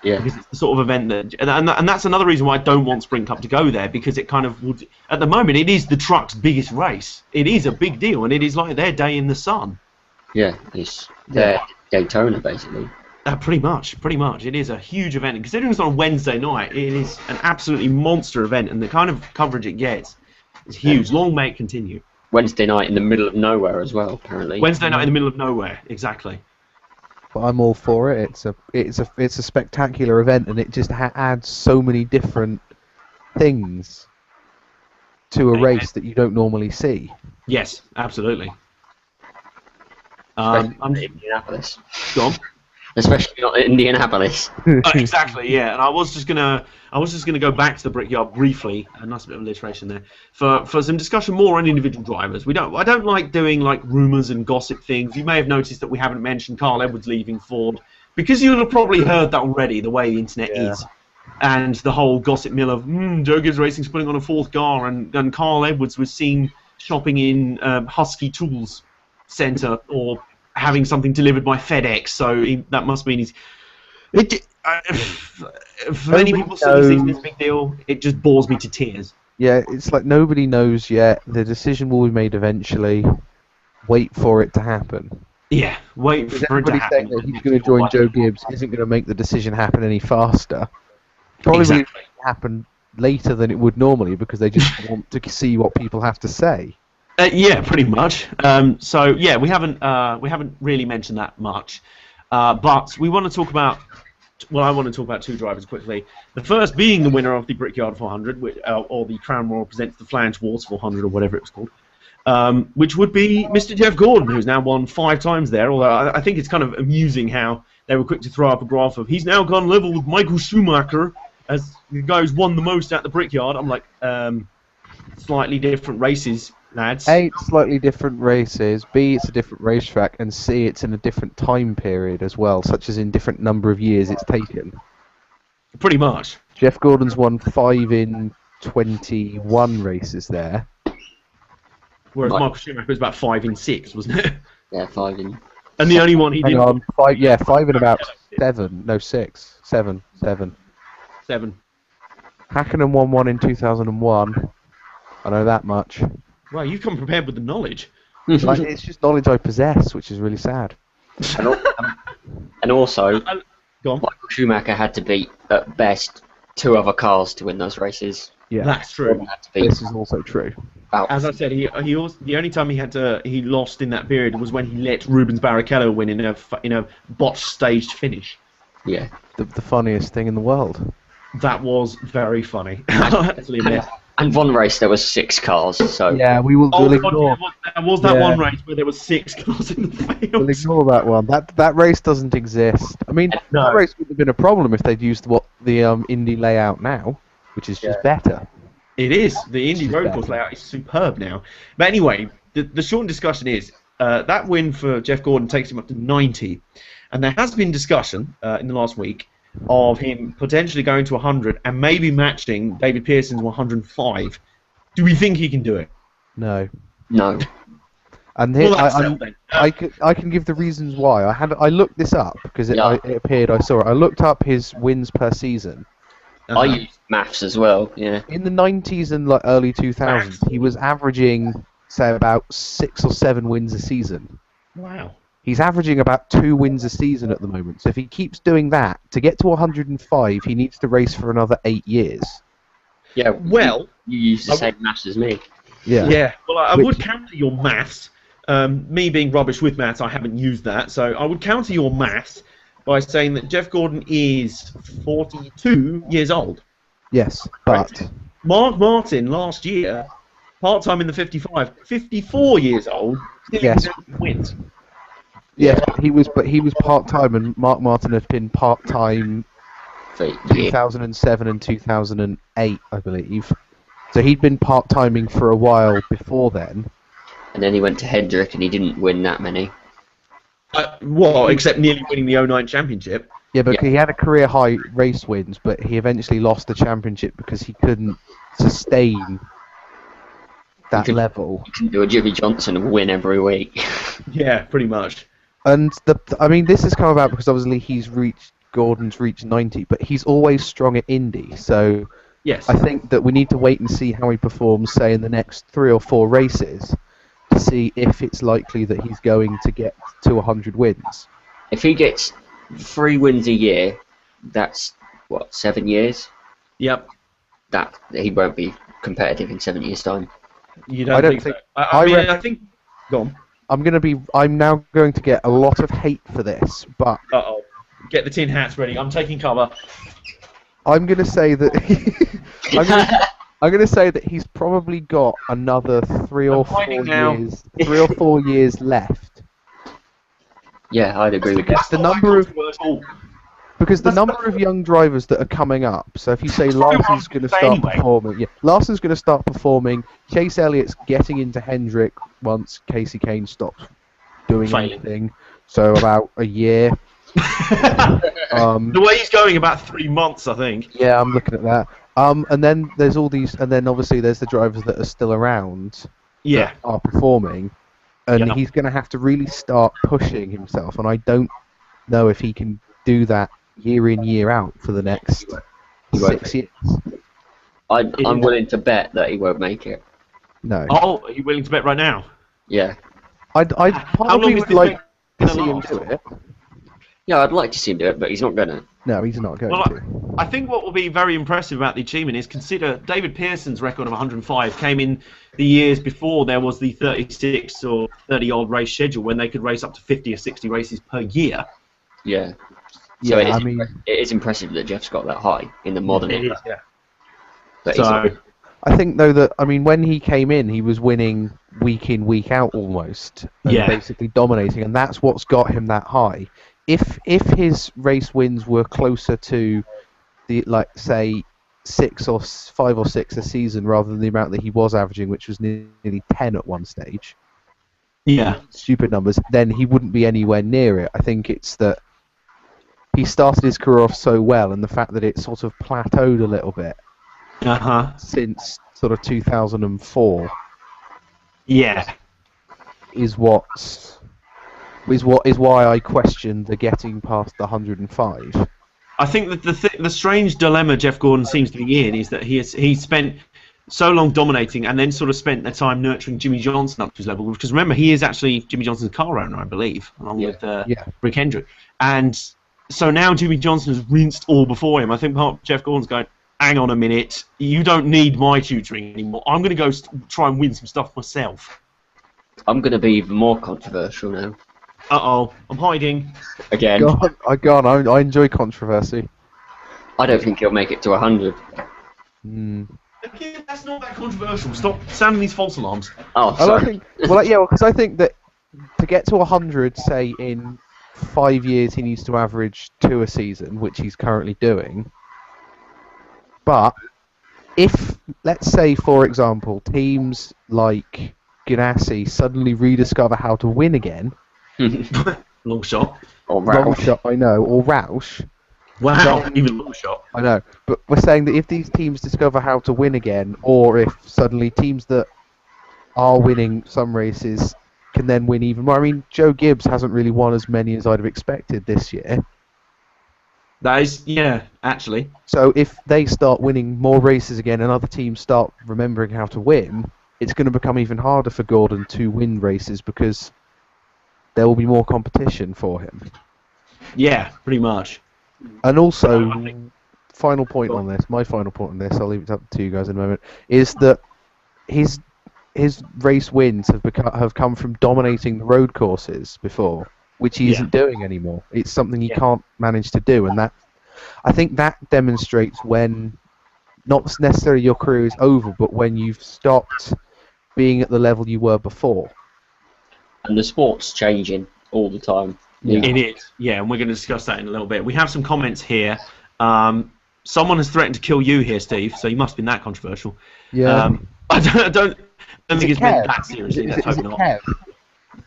Yeah. Because it's the sort of event that, and that's another reason why I don't want Sprint Cup to go there, because it kind of would. At the moment, it is the truck's biggest race. It is a big deal, and it is like their day in the sun. Yeah, it's their Daytona basically. Pretty much. It is a huge event, and considering it's on a Wednesday night, it is an absolutely monster event, and the kind of coverage it gets is huge. Long may it continue. Wednesday night in the middle of nowhere as well, apparently. Wednesday night in the middle of nowhere, exactly. But I'm all for it. It's a spectacular event, and it just adds so many different things to a race that you don't normally see. Yes, absolutely. I'm Indianapolis. Go on. Especially not Indianapolis. Exactly, yeah. And I was just gonna go back to the Brickyard briefly. A nice bit of alliteration there for some discussion more on individual drivers. I don't like doing like rumours and gossip things. You may have noticed that we haven't mentioned Carl Edwards leaving Ford, because you'll have probably heard that already. The way the internet is, and the whole gossip mill of Joe Gibbs Racing's putting on a fourth car, and Carl Edwards was seen shopping in Husky Tools Centre or having something delivered by FedEx, so that must mean he's. For many people, silly season is a big deal. It just bores me to tears. Yeah, it's like nobody knows yet. The decision will be made eventually. Wait for it to happen. Yeah, wait for it to happen. Saying that he's going to join Joe Gibbs isn't going to make the decision happen any faster. Probably will happen later than it would normally, because they just want to see what people have to say. Yeah, pretty much. So yeah, we haven't really mentioned that much, but we want to talk about. Well, I want to talk about two drivers quickly. The first being the winner of the Brickyard 400, or the Crown Royal presents the Flange Wars 400, or whatever it was called, which would be Mr. Jeff Gordon, who's now won 5 times there. Although I think it's kind of amusing how they were quick to throw up a graph of he's now gone level with Michael Schumacher as the guy who's won the most at the Brickyard. I'm like, slightly different races. Lads. A, it's slightly different races, B, it's a different racetrack, and C, it's in a different time period as well, such as in different number of years it's taken. Pretty much. Jeff Gordon's won 5 in 21 races there. Whereas Michael Schumacher was about 5 in 6, wasn't it? Yeah, 5 in... And the only one he didn't... On, 5 in about 7. No, 6. 7. 7. Hakkinen won 1 in 2001. I know that much. Well, you've come prepared with the knowledge. Like, it's just knowledge I possess, which is really sad. And also, Go on. Michael Schumacher had to beat, at best, 2 other cars to win those races. Yeah, that's true. This is also true. As I said, he also, the only time he lost in that period was when he let Rubens Barrichello win in a botched staged finish. Yeah. The funniest thing in the world. That was very funny. I'll actually admit. And one race there was 6 cars, so... Yeah, we'll ignore... There was that one race where there was 6 cars in the field. We'll ignore that one. That race doesn't exist. I mean, that race would have been a problem if they'd used the Indy layout now, which is just better. It is. The Indy road course layout is superb now. But anyway, the short discussion is, that win for Jeff Gordon takes him up to 90. And there has been discussion in the last week of him potentially going to 100 and maybe matching David Pearson's 105. Do we think he can do it? No. No. And here, I can give the reasons why. I looked this up because it appeared. I saw it. I looked up his wins per season. I used maths as well. Yeah. In the 90s and early 2000s, he was averaging, say, about 6 or 7 wins a season. Wow. He's averaging about 2 wins a season at the moment. So if he keeps doing that, to get to 105, he needs to race for another 8 years. Yeah. Well, you use the same maths as me. Yeah. Yeah. Well, I would counter your maths. Me being rubbish with maths, I haven't used that. So I would counter your maths by saying that Jeff Gordon is 42 years old. Yes, but Mark Martin last year, part-time in the 55, 54 years old. Yes. Wins. Yeah, he was part-time, and Mark Martin had been part-time 2007 and 2008, I believe. So he'd been part-timing for a while before then. And then he went to Hendrick and he didn't win that many. Well, except nearly winning the '09 championship. Yeah, but he had a career high race wins, but he eventually lost the championship because he couldn't sustain that level. He couldn't do a Jimmy Johnson and win every week. Yeah, pretty much. And I mean, this has come about because obviously Gordon's reached 90, but he's always strong at Indy. So yes, I think that we need to wait and see how he performs, say, in the next 3 or 4 races, to see if it's likely that he's going to get to 100 wins. If he gets 3 wins a year, that's what, 7 years? Yep. That he won't be competitive in 7 years' time. You don't think so? I think. Go on. I'm now going to get a lot of hate for this, but Get the tin hats ready. I'm taking cover. I'm going to say that I'm going to say that he's probably got another 3 or 4 years left. Yeah, I'd agree with that. Because the number of young drivers that are coming up. So if you say Larson's going to start performing, Larson's going to start performing. Chase Elliott's getting into Hendrick once Casey Kane stops doing anything. So about a year. The way he's going, about 3 months, I think. Yeah, I'm looking at that. And then there's all these, and then obviously there's the drivers that are still around. That are performing, and he's going to have to really start pushing himself. And I don't know if he can do that year in, year out for the next 6 years. I'm willing to bet that he won't make it. No. Oh, are you willing to bet right now? Yeah. I'd probably would like to see him do it. Yeah, I'd like to see him do it, but he's not gonna. No, he's not going to. I think what will be very impressive about the achievement is consider David Pearson's record of 105 came in the years before there was the 36 or 30-odd race schedule when they could race up to 50 or 60 races per year. Yeah. So it is impressive that Jeff's got that high in the modern era. Yeah. But I think though that when he came in, he was winning week in, week out almost, and basically dominating, and that's what's got him that high. If his race wins were closer to the say 5 or 6 a season rather than the amount that he was averaging, which was nearly 10 at one stage. Yeah. Stupid numbers. Then he wouldn't be anywhere near it. I think it's that he started his career off so well, and the fact that it sort of plateaued a little bit since sort of 2004. Yeah. Is why I question the getting past the 105. I think that the strange dilemma Jeff Gordon seems to be in is that he spent so long dominating and then sort of spent the time nurturing Jimmy Johnson up to his level. Because remember, he is actually Jimmy Johnson's car owner, I believe, along with Rick Hendrick. And so now Jimmy Johnson has rinsed all before him. I think Jeff Gordon's going, hang on a minute, you don't need my tutoring anymore. I'm going to go try and win some stuff myself. I'm going to be even more controversial now. Uh-oh, I'm hiding. Again. I enjoy controversy. I don't think he'll make it to 100. Again, that's not that controversial. Stop sounding these false alarms. Oh, sorry. Because I think that to get to 100, say, in 5 years, he needs to average 2 a season, which he's currently doing. But if, let's say, for example, teams like Ganassi suddenly rediscover how to win again... Long shot. Or Roush. Long shot, I know. Or Roush. Wow, even long shot. I know. But we're saying that if these teams discover how to win again, or if suddenly teams that are winning some races can then win even more. I mean, Joe Gibbs hasn't really won as many as I'd have expected this year. That is, actually. So if they start winning more races again and other teams start remembering how to win, it's going to become even harder for Gordon to win races because there will be more competition for him. Yeah, pretty much. And also, my final point on this, I'll leave it up to you guys in a moment, is that his race wins have come from dominating the road courses before, which he isn't doing anymore. It's something he can't manage to do, and I think that demonstrates when, not necessarily your career is over, but when you've stopped being at the level you were before. And the sport's changing all the time. It is, and we're going to discuss that in a little bit. We have some comments here. someone has threatened to kill you here, Steve. So you must have been that controversial. Yeah. I don't think it's meant that seriously. Let's hope not. Kev?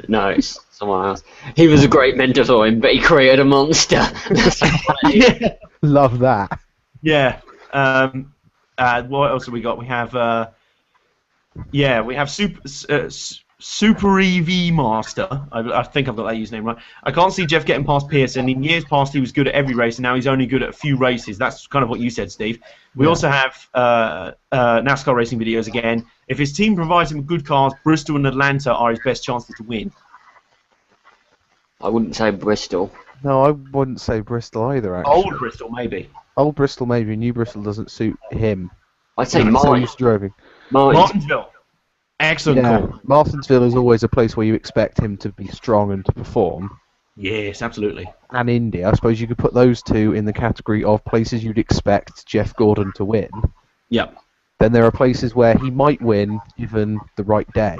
No, it's someone else. He was a great mentor for him, but he created a monster. That's funny. Yeah. Love that. Yeah. What else have we got? We have we have Super EV Master. I think I've got that username right. I can't see Jeff getting past Pearson. In years past, he was good at every race, and now he's only good at a few races. That's kind of what you said, Steve. We also have NASCAR racing videos again. If his team provides him good cars, Bristol and Atlanta are his best chances to win. I wouldn't say Bristol. No, I wouldn't say Bristol either, actually. Old Bristol, maybe. Old Bristol, maybe. New Bristol doesn't suit him. I'd say Martinsville. Excellent call. Martinsville is always a place where you expect him to be strong and to perform. Yes, absolutely. And India, I suppose you could put those two in the category of places you'd expect Jeff Gordon to win. Yep. Then there are places where he might win given the right day.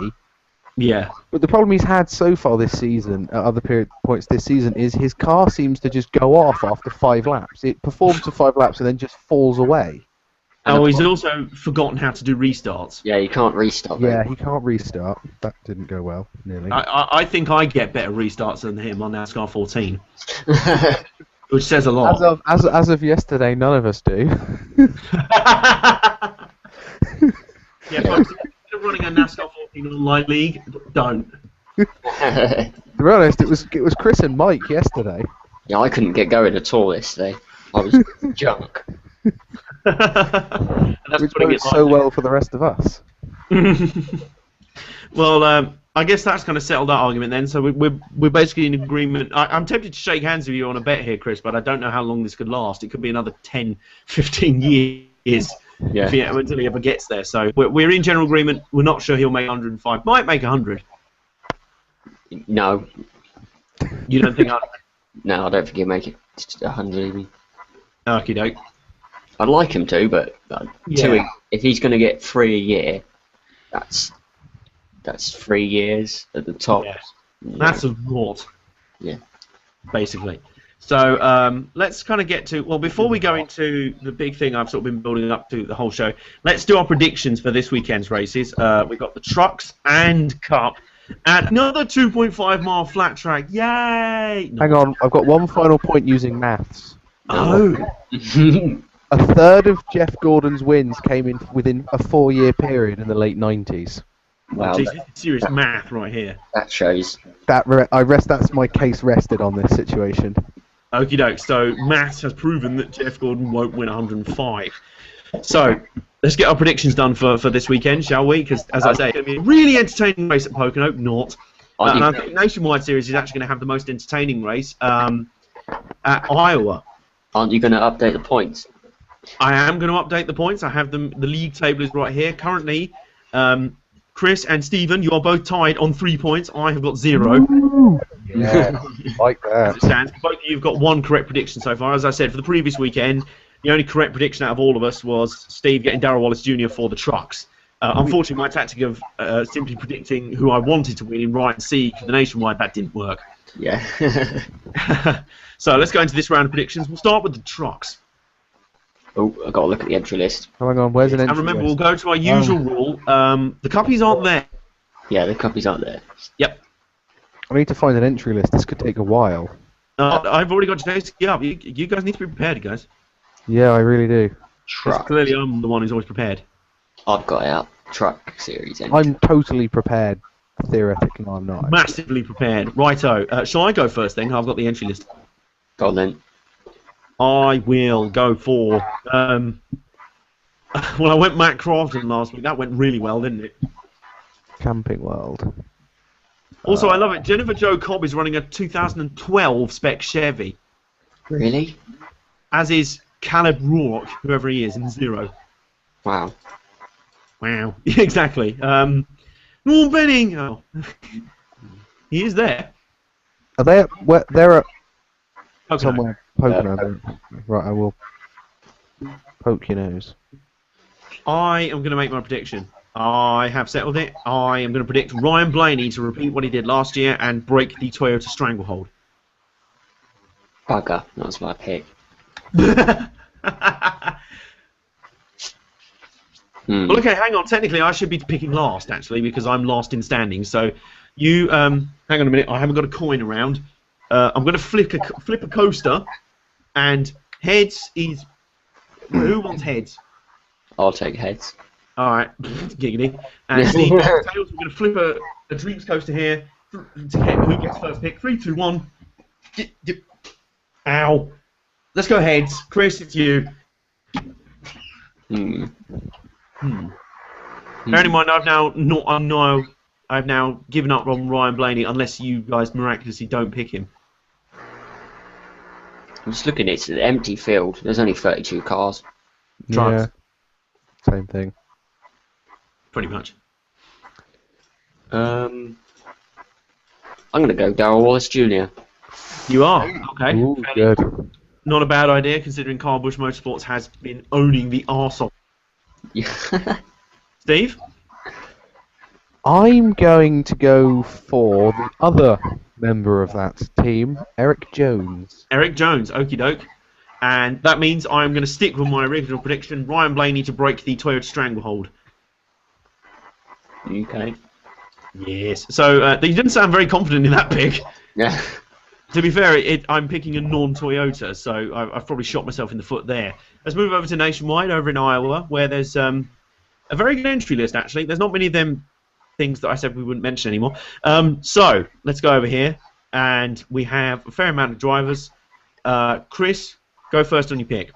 Yeah. But the problem he's had so far this season, at other points this season, is his car seems to just go off after 5 laps. It performs for 5 laps and then just falls away. Oh, he's also forgotten how to do restarts. Yeah, you can't restart. Yeah, he can't restart. That didn't go well, nearly. I think I get better restarts than him on NASCAR 14. Which says a lot. As of yesterday, none of us do. Yeah, folks, if you're running a NASCAR 14 online league, don't. To be honest, it was Chris and Mike yesterday. Yeah, I couldn't get going at all yesterday. I was junk. Which works so well for the rest of us. Well, I guess that's kind of settled that argument then. So we're basically in agreement. I'm tempted to shake hands with you on a bet here, Chris, but I don't know how long this could last. It could be another 10, 15 years until he ever gets there. So we're in general agreement. We're not sure he'll make 105. Might make 100. No. You don't think? No, I don't think he'll make it 100 even. Okie doke. I'd like him to, but if he's going to get 3 a year, that's 3 years at the top. Yeah. That's a lot. Yeah. Basically. So let's kind of get to, well, before we go into the big thing I've sort of been building up to the whole show, let's do our predictions for this weekend's races. We've got the Trucks and Cup at another 2.5 mile flat track. Yay! Hang on, I've got one final point using maths. Oh! A third of Jeff Gordon's wins came in within a 4-year period in the late 90s. Wow, geez, this is serious math right here. That shows. That's my case rested on this situation. Okie doke. So maths has proven that Jeff Gordon won't win 105. So let's get our predictions done for this weekend, shall we? Because as I say, it's going to be a really entertaining race at Pocono. Not. And I think Nationwide Series is actually going to have the most entertaining race at Iowa. Aren't you going to update the points? I am going to update the points. I have them. The league table is right here. Currently, Chris and Stephen, you are both tied on 3 points. I have got 0. Yeah, like that. As it stands, both of you have got 1 correct prediction so far. As I said, for the previous weekend, the only correct prediction out of all of us was Steve getting Darrell Wallace Jr. for the Trucks. Unfortunately, my tactic of simply predicting who I wanted to win in Ryan C. for the Nationwide, that didn't work. Yeah. So let's go into this round of predictions. We'll start with the Trucks. Oh, I've got to look at the entry list. Hang on, where's an entry And remember, list? we'll go to our usual rule. The Cuppies aren't there. Yeah, the copies aren't there. Yep. I need to find an entry list. This could take a while. I've already got today's up. You guys need to be prepared, guys. Yeah, I really do. Truck. Clearly, I'm the one who's always prepared. I've got out. Truck series entry. I'm totally prepared. Theoretically, I'm not. Massively prepared. Righto. Shall I go first then? I've got the entry list. Go on then. I will go for... well, I went Matt Crafton last week. That went really well, didn't it? Camping World. Also, I love it. Jennifer Jo Cobb is running a 2012 spec Chevy. Really? As is Caleb Rourke, whoever he is, in 0. Wow. Wow. Exactly. Norm Benning. Oh. He is there. Are they at, they're at Okay. somewhere Pocono. Right, I will poke your nose. I am going to make my prediction. I have settled it. I am going to predict Ryan Blaney to repeat what he did last year and break the Toyota stranglehold. Bugger. That was my pick. Well, okay, hang on. Technically, I should be picking last, actually, because I'm last in standing. So, you hang on a minute. I haven't got a coin around. I'm going to flip a coaster, and heads is. Who wants heads? I'll take heads. All right, giggity. And Steve, tails. We're going to flip a dreams coaster here. Who gets first pick? 3, 2, 1. Ow! Let's go heads. Chris, it's you. Bearing in mind, I've now given up on Ryan Blaney unless you guys miraculously don't pick him. I'm just looking. It's an empty field. There's only 32 cars. Yeah. Same thing. Pretty much. I'm gonna go Darrell Wallace Jr. You are okay. Ooh, good. Not a bad idea, considering Kyle Busch Motorsports has been owning the arse off. Steve? I'm going to go for the other member of that team, Eric Jones. Eric Jones, okie doke. And that means I'm going to stick with my original prediction, Ryan Blaney to break the Toyota Stranglehold. Okay. Yes. So, you didn't sound very confident in that pick. Yeah. To be fair, I'm picking a non-Toyota, so I've probably shot myself in the foot there. Let's move over to Nationwide, over in Iowa, where there's a very good entry list, actually. There's not many of them things that I said we wouldn't mention anymore. So, let's go over here, and we have a fair amount of drivers. Chris, go first on your pick.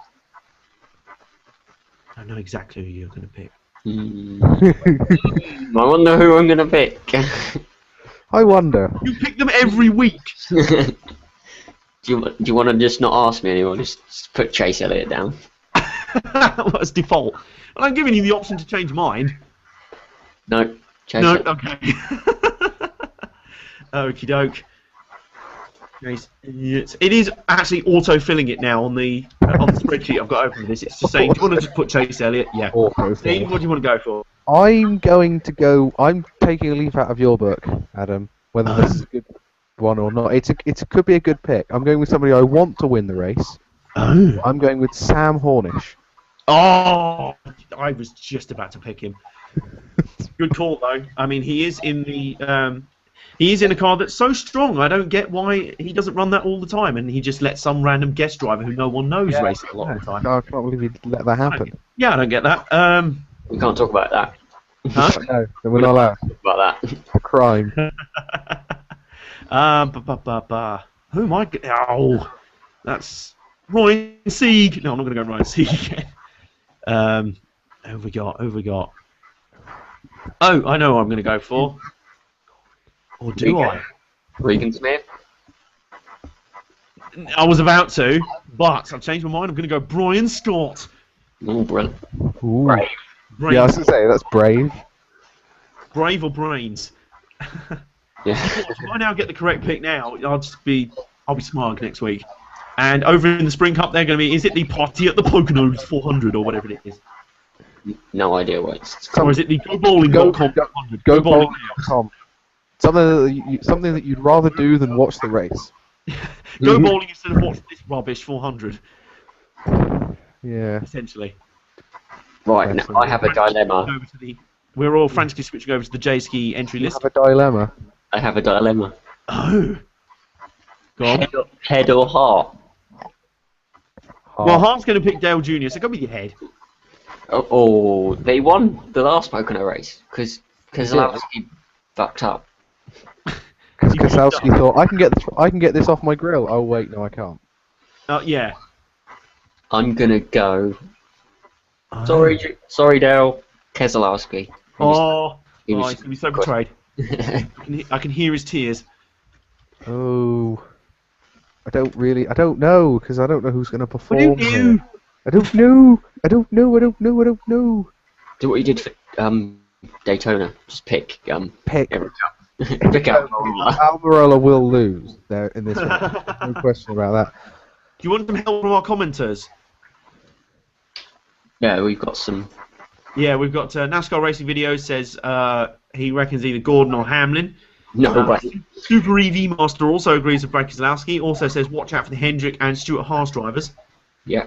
I know exactly who you're going to pick. I wonder who I'm going to pick. I wonder. You pick them every week. Do you want to just not ask me anymore? Just put Chase Elliott down. That's default. Well, I'm giving you the option to change mine. No. Chase No. Elliott. Okay. Okie doke. Yes. It is actually auto-filling it now on the spreadsheet I've got open for this. It's just saying, do you want to just put Chase Elliott? Yeah. Steve, what do you want to go for? I'm taking a leaf out of your book, Adam, whether this is a good one or not. It could be a good pick. I'm going with somebody I want to win the race. Oh. I'm going with Sam Hornish. Oh, I was just about to pick him. Good call, though. I mean, he is in a car that's so strong. I don't get why he doesn't run that all the time, and he just lets some random guest driver who no one knows race it a lot of the time. I can't believe he'd let that happen. Yeah, I don't get that. We can't talk about that. Huh? No, we're not allowed. Talk about that. A crime. Who am I? Oh, that's Ryan Sieg. No, I'm not going to go Ryan Sieg again. Who have we got? Oh, I know who I'm going to go for. Or do I? Regan Smith. I was about to, but I've changed my mind. I'm going to go Brian Scott. Oh, brilliant. Ooh. Brave. Brave. Yeah, I was going to say, that's brave. Brave or brains? Yeah. If I now get the correct pick now, I'll be smug next week. And over in the Spring Cup, they're going to be, is it the Party at the Poconos 400 or whatever it is? No idea what it's Or is it the GoBowling.com 400? GoBowling.com. Something that you'd rather do than watch the race. Go bowling instead of watch this rubbish 400. Yeah. Essentially. Right, now I have a dilemma. We're all frantically switching over to the J-Ski entry You list. have a dilemma. I have a dilemma. Oh. Go on. Head or heart? Well, Hart's going to pick Dale Jr., so go with your head. Oh, they won the last Pocono race because Keselowski fucked up. Because Keselowski thought, I can get this off my grill. Oh wait, no, I can't. Yeah. I'm gonna go. Sorry, Dale. Keselowski. He's going to be so betrayed. I can hear his tears. Oh, I don't know, because I don't know who's going to perform. What do you do? I don't know. Do what you did for Daytona. Just pick Pick. Pick out. Almirola will lose there in this one. No question about that. Do you want some help from our commenters? Yeah, we've got some. Yeah, we've got NASCAR Racing Videos says he reckons either Gordon or Hamlin. No way. Super EV Master also agrees with Brad Keselowski. Also says watch out for the Hendrick and Stuart Haas drivers. Yeah.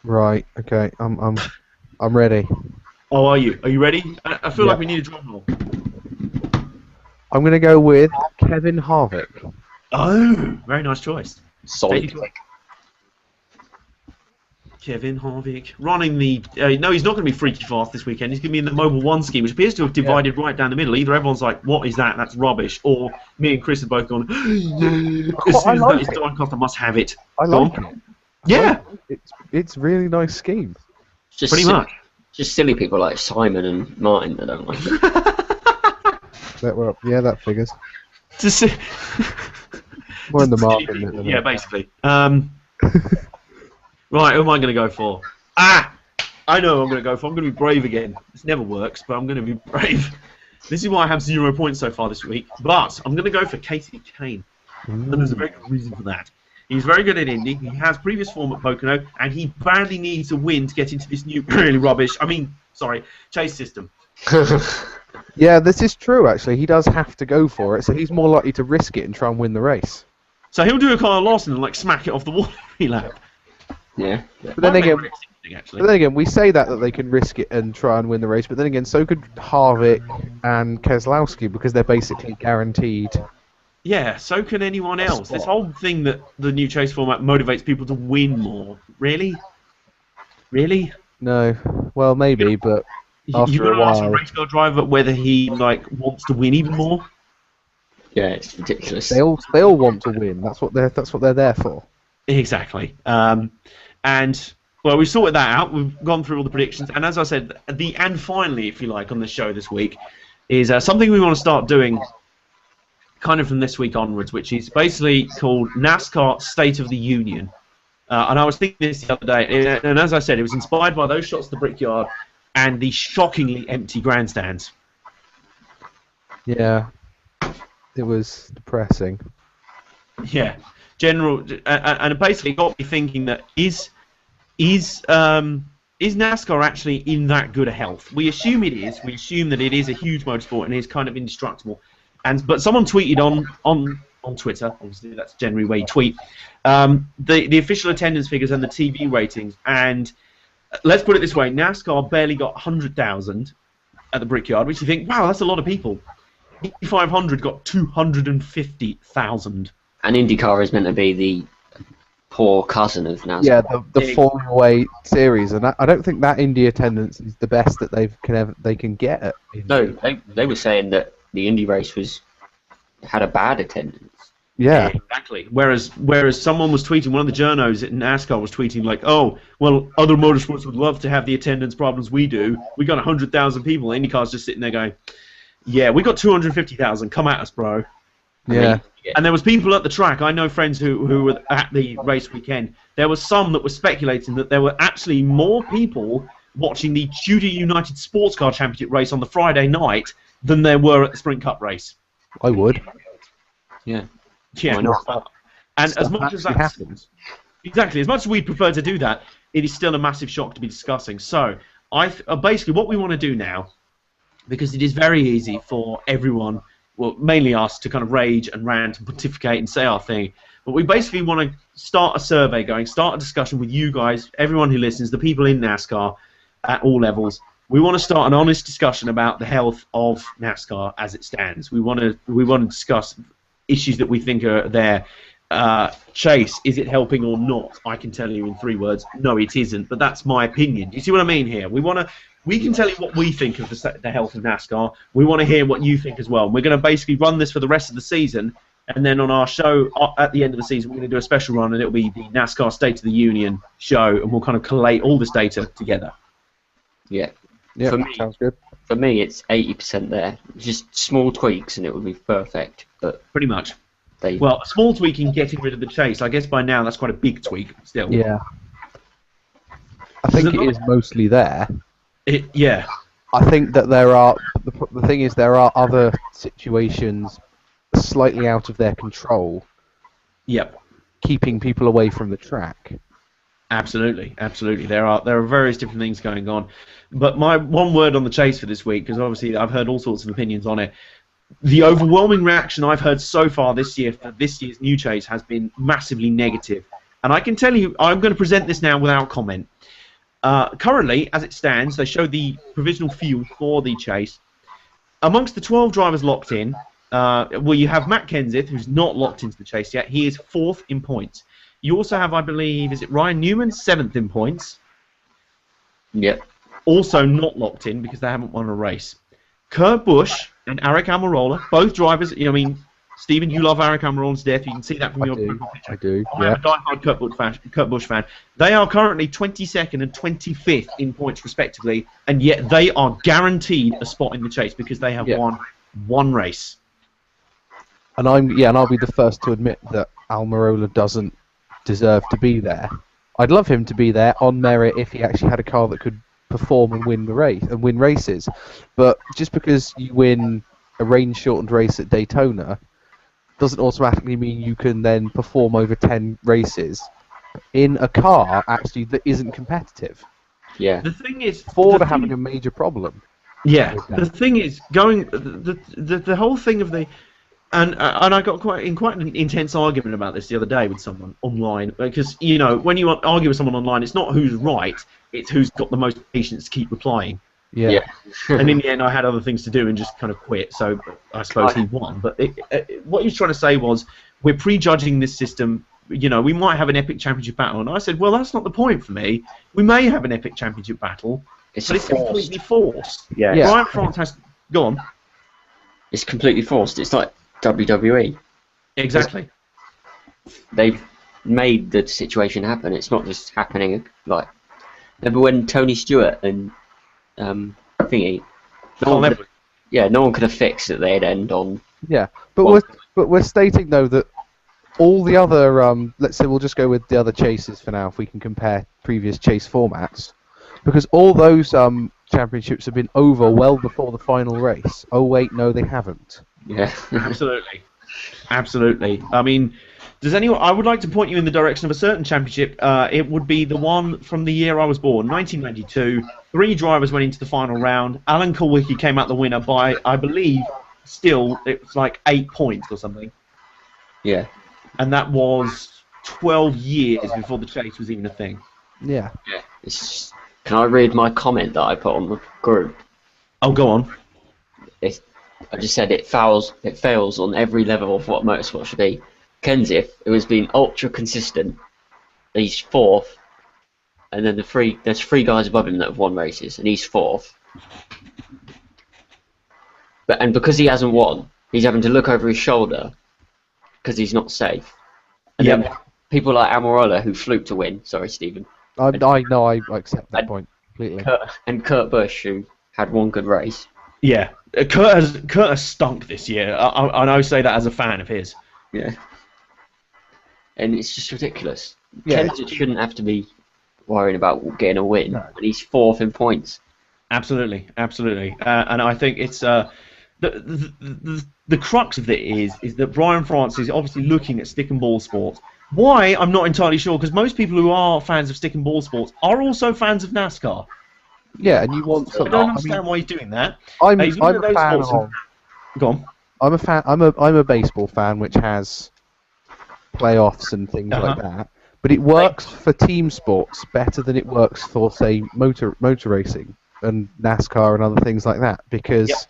Right. Okay. I'm ready. Oh, are you? Are you ready? I feel Yeah. like we need a drum roll. I'm going to go with Kevin Harvick. Oh, very nice choice. Solid David- pick. Kevin Harvick running the. No, he's not going to be freaky fast this weekend. He's going to be in the Mobile 1 scheme, which appears to have divided right down the middle. Either everyone's like, "What is that? That's rubbish," or me and Chris have both gone. As soon as that is Doncaster, must have it. I like it. Yeah, It's really nice scheme. Just pretty silly, much. Just silly people like Simon and Martin that don't like it. That figures. To see. More in the market. isn't it? Yeah, basically. Right, who am I going to go for? I know who I'm going to go for. I'm going to be brave again. This never works, but I'm going to be brave. This is why I have 0 points so far this week. But I'm going to go for Casey Kane. And there's a very good reason for that. He's very good at Indy. He has previous form at Pocono, and he badly needs a win to get into this new, really rubbish, chase system. Yeah, this is true, actually. He does have to go for it, so he's more likely to risk it and try and win the race. So he'll do a Kyle Lawson and smack it off the wall every lap. Yeah. But then again, Actually. we say that they can risk it and try and win the race, but then again, so could Harvick and Keselowski because they're basically guaranteed. Yeah, so can anyone else. This whole thing that the new chase format motivates people to win more. Really? Really? No, well, maybe, but You've after got a to ask a while, race car driver whether he wants to win even more. Yeah, it's ridiculous. they all want to win. That's what they're there for. Exactly. And well, we've sorted that out. We've gone through all the predictions, and as I said, finally, if you like, on the show this week is something we want to start doing, kind of from this week onwards, which is basically called NASCAR State of the Union. And I was thinking this the other day, and as I said, it was inspired by those shots of the Brickyard and the shockingly empty grandstands. Yeah, it was depressing. Yeah, and it basically got me thinking that is NASCAR actually in that good a health? We assume it is. We assume that it is a huge motorsport and is kind of indestructible. But someone tweeted on Twitter, obviously that's generally where you tweet, the official attendance figures and the TV ratings. And let's put it this way: NASCAR barely got 100,000 at the Brickyard, which you think, wow, that's a lot of people. 500 got 250,000. And IndyCar is meant to be the poor cousin of NASCAR. Yeah, the falling away series, and I don't think that Indy attendance is the best that they can get at Indy. No, they were saying that the Indy race had a bad attendance. Yeah, exactly. Whereas someone was tweeting, one of the journos at NASCAR was tweeting like, oh, well, other motorsports would love to have the attendance problems we do. We got 100,000 people. IndyCar's just sitting there going, yeah, we got 250,000. Come at us, bro. yeah. And there was people at the track. I know friends who were at the race weekend. There was some that were speculating that there were actually more people watching the Tudor United Sports Car Championship race on the Friday night than there were at the Sprint Cup race. I would. Yeah. Yeah. Why not? And as much as that happens, exactly, as much as we'd prefer to do that, it is still a massive shock to be discussing. So, basically, what we want to do now, because it is very easy for everyone. Well, mainly us, to kind of rage and rant and pontificate and say our thing. But we basically want to start a survey going, start a discussion with you guys, everyone who listens, the people in NASCAR at all levels. We want to start an honest discussion about the health of NASCAR as it stands. We want to discuss issues that we think are there. Chase, is it helping or not? I can tell you in 3 words, no, it isn't. But that's my opinion. Do you see what I mean here? We can tell you what we think of the health of NASCAR. We want to hear what you think as well. And we're going to basically run this for the rest of the season, and then on our show at the end of the season, we're going to do a special run, and it'll be the NASCAR State of the Union show, and we'll kind of collate all this data together. Yeah. yeah, For me- sounds good. For me, it's 80% there. Just small tweaks, and it would be perfect. But Pretty much. they Well, a small tweak in getting rid of the chase. I guess by now that's quite a big tweak still. Yeah, I think it is mostly there. Yeah. I think that there are the thing is there are other situations slightly out of their control, Yep. keeping people away from the track. Absolutely, absolutely. There are various different things going on, but my one word on the chase for this week, because obviously I've heard all sorts of opinions on it. The overwhelming reaction I've heard so far this year for this year's new chase has been massively negative. And I can tell you, I'm going to present this now without comment. Currently, as it stands, they show the provisional field for the chase. Amongst the 12 drivers locked in, well, you have Matt Kenseth, who's not locked into the chase yet. He is 4th in points. You also have, I believe, is it Ryan Newman, 7th in points? Yep. Also not locked in because they haven't won a race. Kurt Busch and Aric Almirola, both drivers. I mean, Stephen, you love Aric Almirola's to death. You can see that from your profile picture. I do. I'm a diehard Kurt Busch fan. They are currently 22nd and 25th in points respectively, and yet they are guaranteed a spot in the chase because they have won one race. And I'll be the first to admit that Almirola doesn't deserve to be there. I'd love him to be there on merit if he actually had a car that could perform and win the race and win races. But just because you win a rain-shortened race at Daytona doesn't automatically mean you can then perform over 10 races in a car actually that isn't competitive. Yeah. The thing is, Ford are having a major problem. Yeah. The thing is, the whole thing of the. And I got quite an intense argument about this the other day with someone online, because when you argue with someone online, it's not who's right, it's who's got the most patience to keep replying. Yeah. And in the end, I had other things to do and just kind of quit. So I suppose he won. But what he was trying to say was, we're prejudging this system. We might have an epic championship battle, and I said, well, that's not the point for me. We may have an epic championship battle, but it's completely forced. Yeah. Brian France has gone. It's completely forced. It's like WWE. Exactly. They've made the situation happen. It's not just happening. Like, remember when Tony Stewart and thingy? No one could have fixed that they'd end on. Yeah, but we're stating though that all the other let's say we'll just go with the other chases for now if we can compare previous chase formats, because all those championships have been over well before the final race. Oh wait, no, they haven't. Yeah. Absolutely. I mean, does anyone? I would like to point you in the direction of a certain championship. It would be the one from the year I was born, 1992. 3 drivers went into the final round. Alan Kulwicki came out the winner by, I believe, still it was like 8 points or something. Yeah. And that was 12 years before the chase was even a thing. Yeah. Yeah. Can I read my comment that I put on the group? Oh, go on. I just said it fails on every level of what motorsport should be. Kenseth, who has been ultra consistent, he's 4th, and then there's 3 guys above him that have won races, and he's 4th. And because he hasn't won, he's having to look over his shoulder because he's not safe. And then people like Almirola who fluked to win. Sorry, Stephen. I accept that point completely. Kurt Busch, who had one good race. Yeah, Kurt has stunk this year. I say that as a fan of his. Yeah. And it's just ridiculous. Yeah. Kenseth shouldn't have to be worrying about getting a win, but he's 4th in points. Absolutely. And I think it's the crux of it is that Brian France is obviously looking at stick and ball sports. Why? I'm not entirely sure, because most people who are fans of stick and ball sports are also fans of NASCAR. Yeah, and you want something. I don't understand why he's doing that. I'm a fan of. Go on. I'm a fan. I'm a baseball fan, which has playoffs and things like that. But it works for team sports better than it works for, say, motor racing and NASCAR and other things like that, because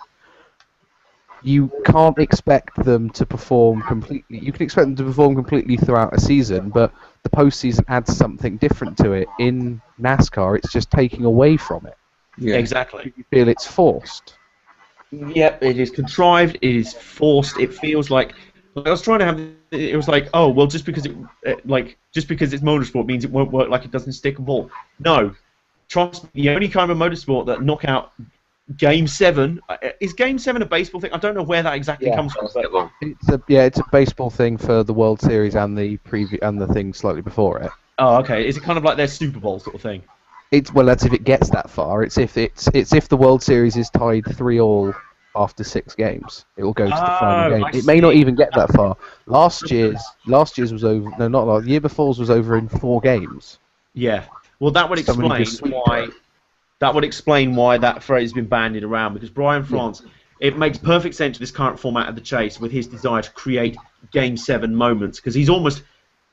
you can't expect them to perform completely. You can expect them to perform completely throughout a season, but the postseason adds something different to it. In NASCAR, it's just taking away from it. Yeah, exactly. You feel it's forced. Yep, it is contrived. It is forced. It feels like I was trying to have. It was like, oh well, just because it's motorsport means it won't work like it does in stick and ball. No, trust me. The only kind of motorsport that knock out Game 7 is Game 7 a baseball thing? I don't know where that exactly comes from. But it's a baseball thing for the World Series and the preview and the thing slightly before it. Oh, okay. Is it kind of like their Super Bowl sort of thing? That's if it gets that far. It's if the World Series is tied 3-3 after 6 games. It will go to the final game. It may not even get that far. Last year's was over. No, not last. The year before's was over in 4 games. Yeah. Well, that would explain why. That would explain why that phrase has been bandied around, because Brian France, it makes perfect sense to this current format of the chase with his desire to create Game 7 moments, because he's almost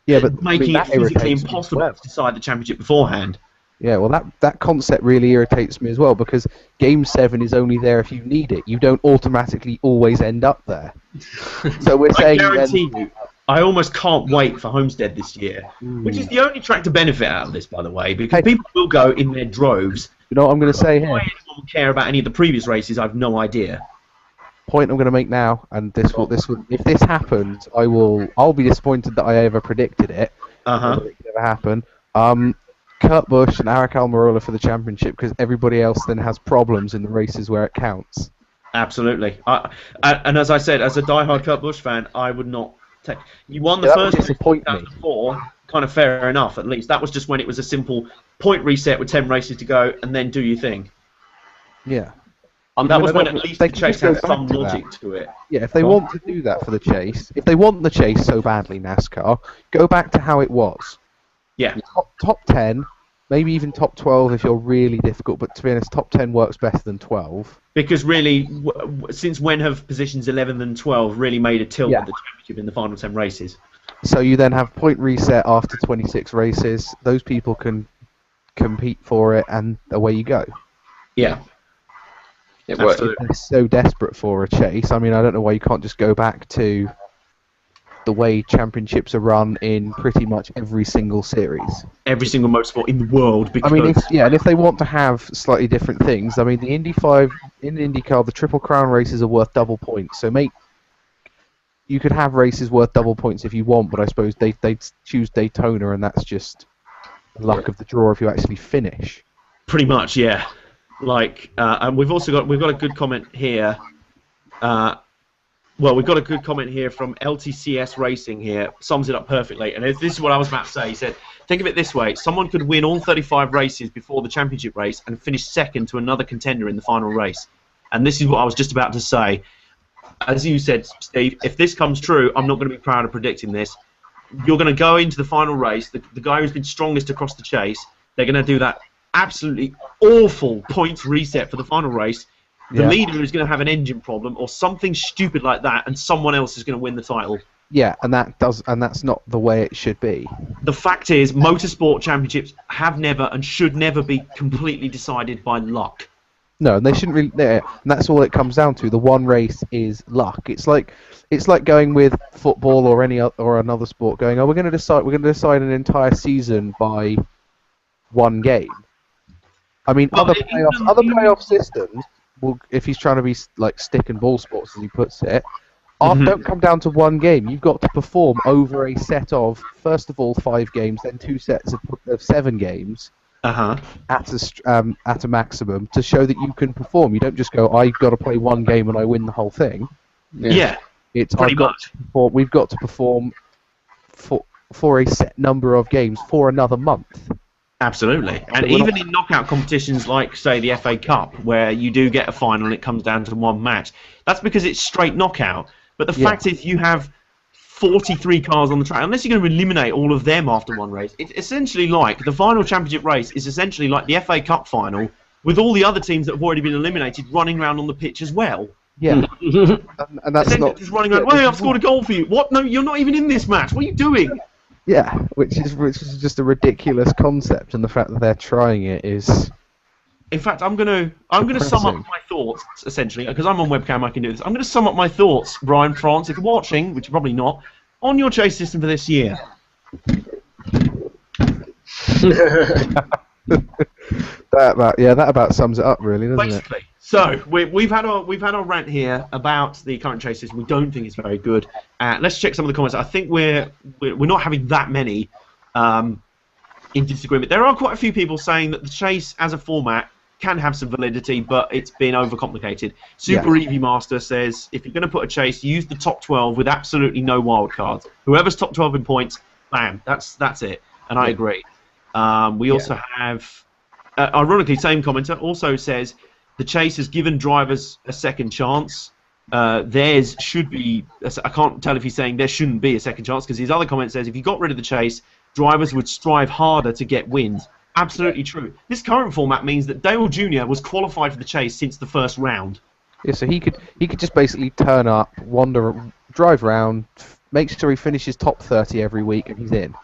Yeah, but making that it physically irritates me as impossible well. to decide the championship beforehand. Yeah, well, that concept really irritates me as well, because Game 7 is only there if you need it. You don't automatically always end up there. So we're I saying guarantee you, I almost can't wait for Homestead this year, which is the only track to benefit out of this, by the way, because people will go in their droves. You know what I'm going to say here? Why anyone would care about any of the previous races, I've no idea. Point I'm going to make now, and this will, if this happens, I'll be disappointed that I ever predicted it. Uh-huh. It could ever happen. Kurt Busch and Eric Almirola for the championship, because everybody else then has problems in the races where it counts. Absolutely. And as I said, as a diehard Kurt Busch fan, I would not take... You won the first race in 2004, kind of fair enough, at least. That was just when it was a simple point reset with 10 races to go, and then do your thing. Yeah. That was when at least the chase had some logic to it. Yeah, if they want to do that for the chase, if they want the chase so badly, NASCAR, go back to how it was. Yeah. Top 10, maybe even top 12 if you're really difficult, but to be honest, top 10 works better than 12. Because really, since when have positions 11 and 12 really made a tilt of the championship in the final 10 races? So you then have point reset after 26 races. Those people can compete for it, and away you go. Yeah. It works. They're so desperate for a chase. I mean, I don't know why you can't just go back to the way championships are run in pretty much every single series. Every single motorsport in the world. Because... I mean, and if they want to have slightly different things, I mean, the IndyCar, the Triple Crown races are worth double points. So you could have races worth double points if you want, but I suppose they'd choose Daytona, and that's just the luck of the draw if you actually finish. Pretty much, yeah. And we've got a good comment here. Well, we've got a good comment here from LTCS Racing here. Sums it up perfectly. And this is what I was about to say. He said, think of it this way. Someone could win all 35 races before the championship race and finish second to another contender in the final race. And this is what I was just about to say. As you said, Steve, if this comes true, I'm not going to be proud of predicting this. You're going to go into the final race. The guy who's been strongest across the chase, they're going to do that absolutely awful points reset for the final race. The leader is going to have an engine problem or something stupid like that, and someone else is going to win the title. Yeah, and that's not the way it should be. The fact is, motorsport championships have never and should never be completely decided by luck. No, and they shouldn't really. And that's all it comes down to. The one race is luck. It's like going with football or another sport. Going, we're going to decide an entire season by one game. I mean, other playoff systems. Well, if he's trying to be like stick and ball sports, as he puts it, don't come down to one game. You've got to perform over a set of, first of all, 5 games, then 2 sets of 7 games at a maximum to show that you can perform. You don't just go, I've got to play one game and I win the whole thing. Yeah, it's pretty much. We've got to perform for a set number of games for another month. Absolutely. And even in knockout competitions like, say, the FA Cup, where you do get a final and it comes down to one match, that's because it's straight knockout. But the fact is you have 43 cars on the track. Unless you're going to eliminate all of them after one race, it's essentially like the final championship race is essentially like the FA Cup final with all the other teams that have already been eliminated running around on the pitch as well. Yeah. and that's not... Just running around, hey, I've scored a goal for you. What? No, you're not even in this match. What are you doing? Yeah, which is just a ridiculous concept, and the fact that they're trying it is. In fact, I'm gonna sum up my thoughts essentially because I'm on webcam. I can do this. I'm gonna sum up my thoughts, Brian France, if you're watching, which you're probably not, on your chase system for this year. that about sums it up, really, doesn't Basically. So we've had our rant here about the current chase system. We don't think it's very good. Let's check some of the comments. I think we're not having that many in disagreement. There are quite a few people saying that the chase as a format can have some validity, but it's been overcomplicated. Super Eevee Master says if you're going to put a chase, use the top 12 with absolutely no wild cards. Whoever's top 12 in points, bam, that's it. And I agree. We also have, ironically, same commenter also says. The chase has given drivers a second chance. Theirs should be... I can't tell if he's saying there shouldn't be a second chance, because his other comment says if you got rid of the chase, drivers would strive harder to get wins. Absolutely true. This current format means that Dale Jr. was qualified for the chase since the first round. Yeah, so he could just basically turn up, drive around, makes sure he finishes top 30 every week, and he's in.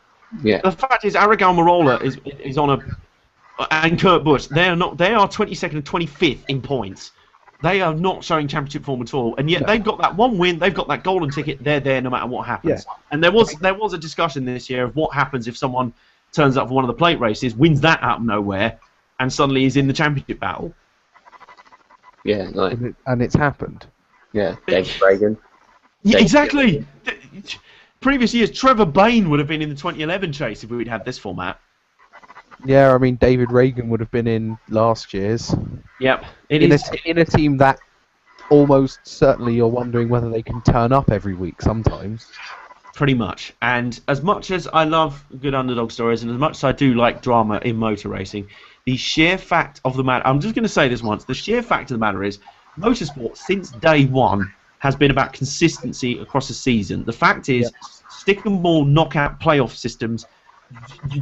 Yeah. The fact is, Aragal Marola is on and Kurt Busch. They are 22nd and 25th in points. They are not showing championship form at all, and yet they've got that one win. They've got that golden ticket. They're there no matter what happens. Yeah. And there was a discussion this year of what happens if someone turns up for one of the plate races, wins that out of nowhere, and suddenly is in the championship battle. Yeah, like, and it's happened. Yeah, David Reagan. Yeah, exactly. Previous years, Trevor Bayne would have been in the 2011 chase if we'd had this format. Yeah, I mean, David Reagan would have been in last year's. Yep. In a team that almost certainly you're wondering whether they can turn up every week sometimes. Pretty much. And as much as I love good underdog stories, and as much as I do like drama in motor racing, the sheer fact of the matter, I'm just going to say this once, the sheer fact of the matter is, motorsport since day one has been about consistency across a season. The fact is, stick and ball knockout playoff systems,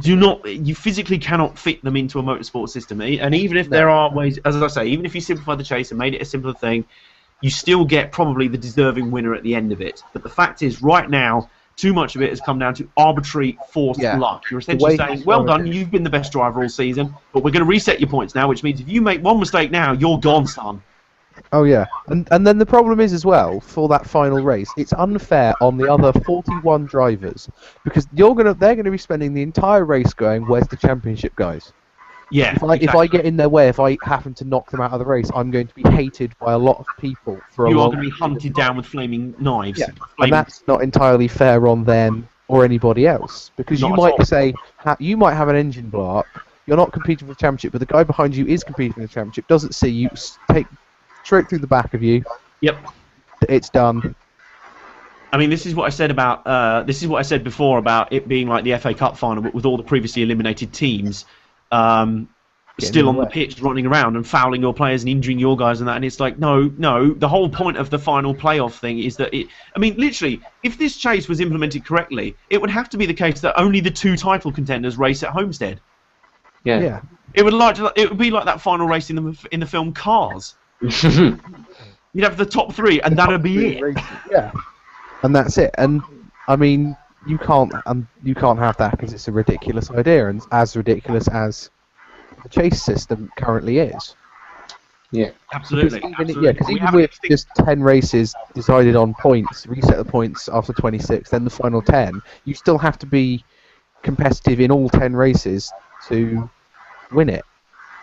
you physically cannot fit them into a motorsport system. And even if there are ways, as I say, even if you simplify the chase and made it a simpler thing, you still get probably the deserving winner at the end of it. But the fact is, right now, too much of it has come down to arbitrary forced luck. You're essentially saying, well done, you've been the best driver all season, but we're going to reset your points now, which means if you make one mistake now, you're gone, son. Oh yeah, and then the problem is as well, for that final race, it's unfair on the other 41 drivers, because they're going to be spending the entire race going, where's the championship guys? Yeah. If I get in their way, if I happen to knock them out of the race, I'm going to be hated by a lot of people for a long time. You are going to be hunted down with flaming knives. Yeah. And that's not entirely fair on them or anybody else, because you might you might have an engine blow up, you're not competing for the championship, but the guy behind you is competing for the championship, doesn't see you, take straight through the back of you. Yep. It's done. I mean, this is what I said about. This is what I said before about it being like the FA Cup final, but with all the previously eliminated teams still on the pitch, running around and fouling your players and injuring your guys and that. And it's like, no. The whole point of the final playoff thing is that I mean, literally, if this chase was implemented correctly, it would have to be the case that only the two title contenders race at Homestead. Yeah. It would be like that final race in the film Cars. You'd have the top three, and that'd be it. Yeah, and that's it. And I mean, you can't have that because it's a ridiculous idea, and as ridiculous as the chase system currently is. Yeah, absolutely. Because even with just 10 races decided on points, reset the points after 26, then the final 10, you still have to be competitive in all 10 races to win it.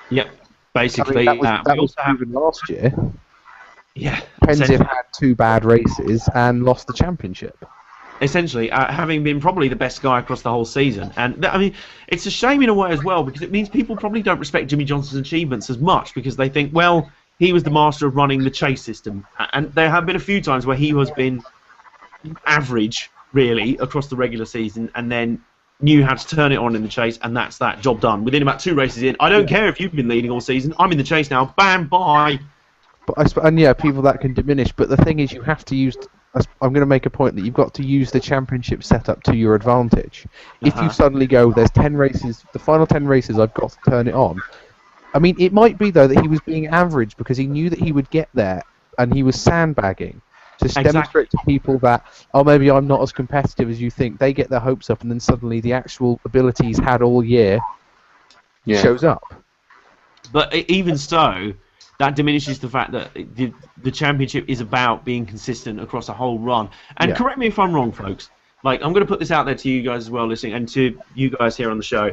Yep. Basically, I mean, that was proven last year. Yeah. Kenseth had 2 bad races and lost the championship. Essentially, having been probably the best guy across the whole season. And, I mean, it's a shame in a way as well, because it means people probably don't respect Jimmy Johnson's achievements as much, because they think, well, he was the master of running the chase system. And there have been a few times where he has been average, really, across the regular season, and then knew how to turn it on in the chase, and that's that, job done. Within about 2 races in, I don't care if you've been leading all season, I'm in the chase now, bam, bye. And yeah, people that can diminish, but the thing is, you have to use, I'm going to make a point that you've got to use the championship setup to your advantage. If you suddenly go, there's 10 races, the final 10 races, I've got to turn it on. I mean, it might be, though, that he was being average because he knew that he would get there, and he was sandbagging. To demonstrate to people that, oh, maybe I'm not as competitive as you think. They get their hopes up, and then suddenly the actual ability he's had all year shows up. But even so, that diminishes the fact that the championship is about being consistent across a whole run. And correct me if I'm wrong, folks. Like, I'm going to put this out there to you guys as well, listening, and to you guys here on the show.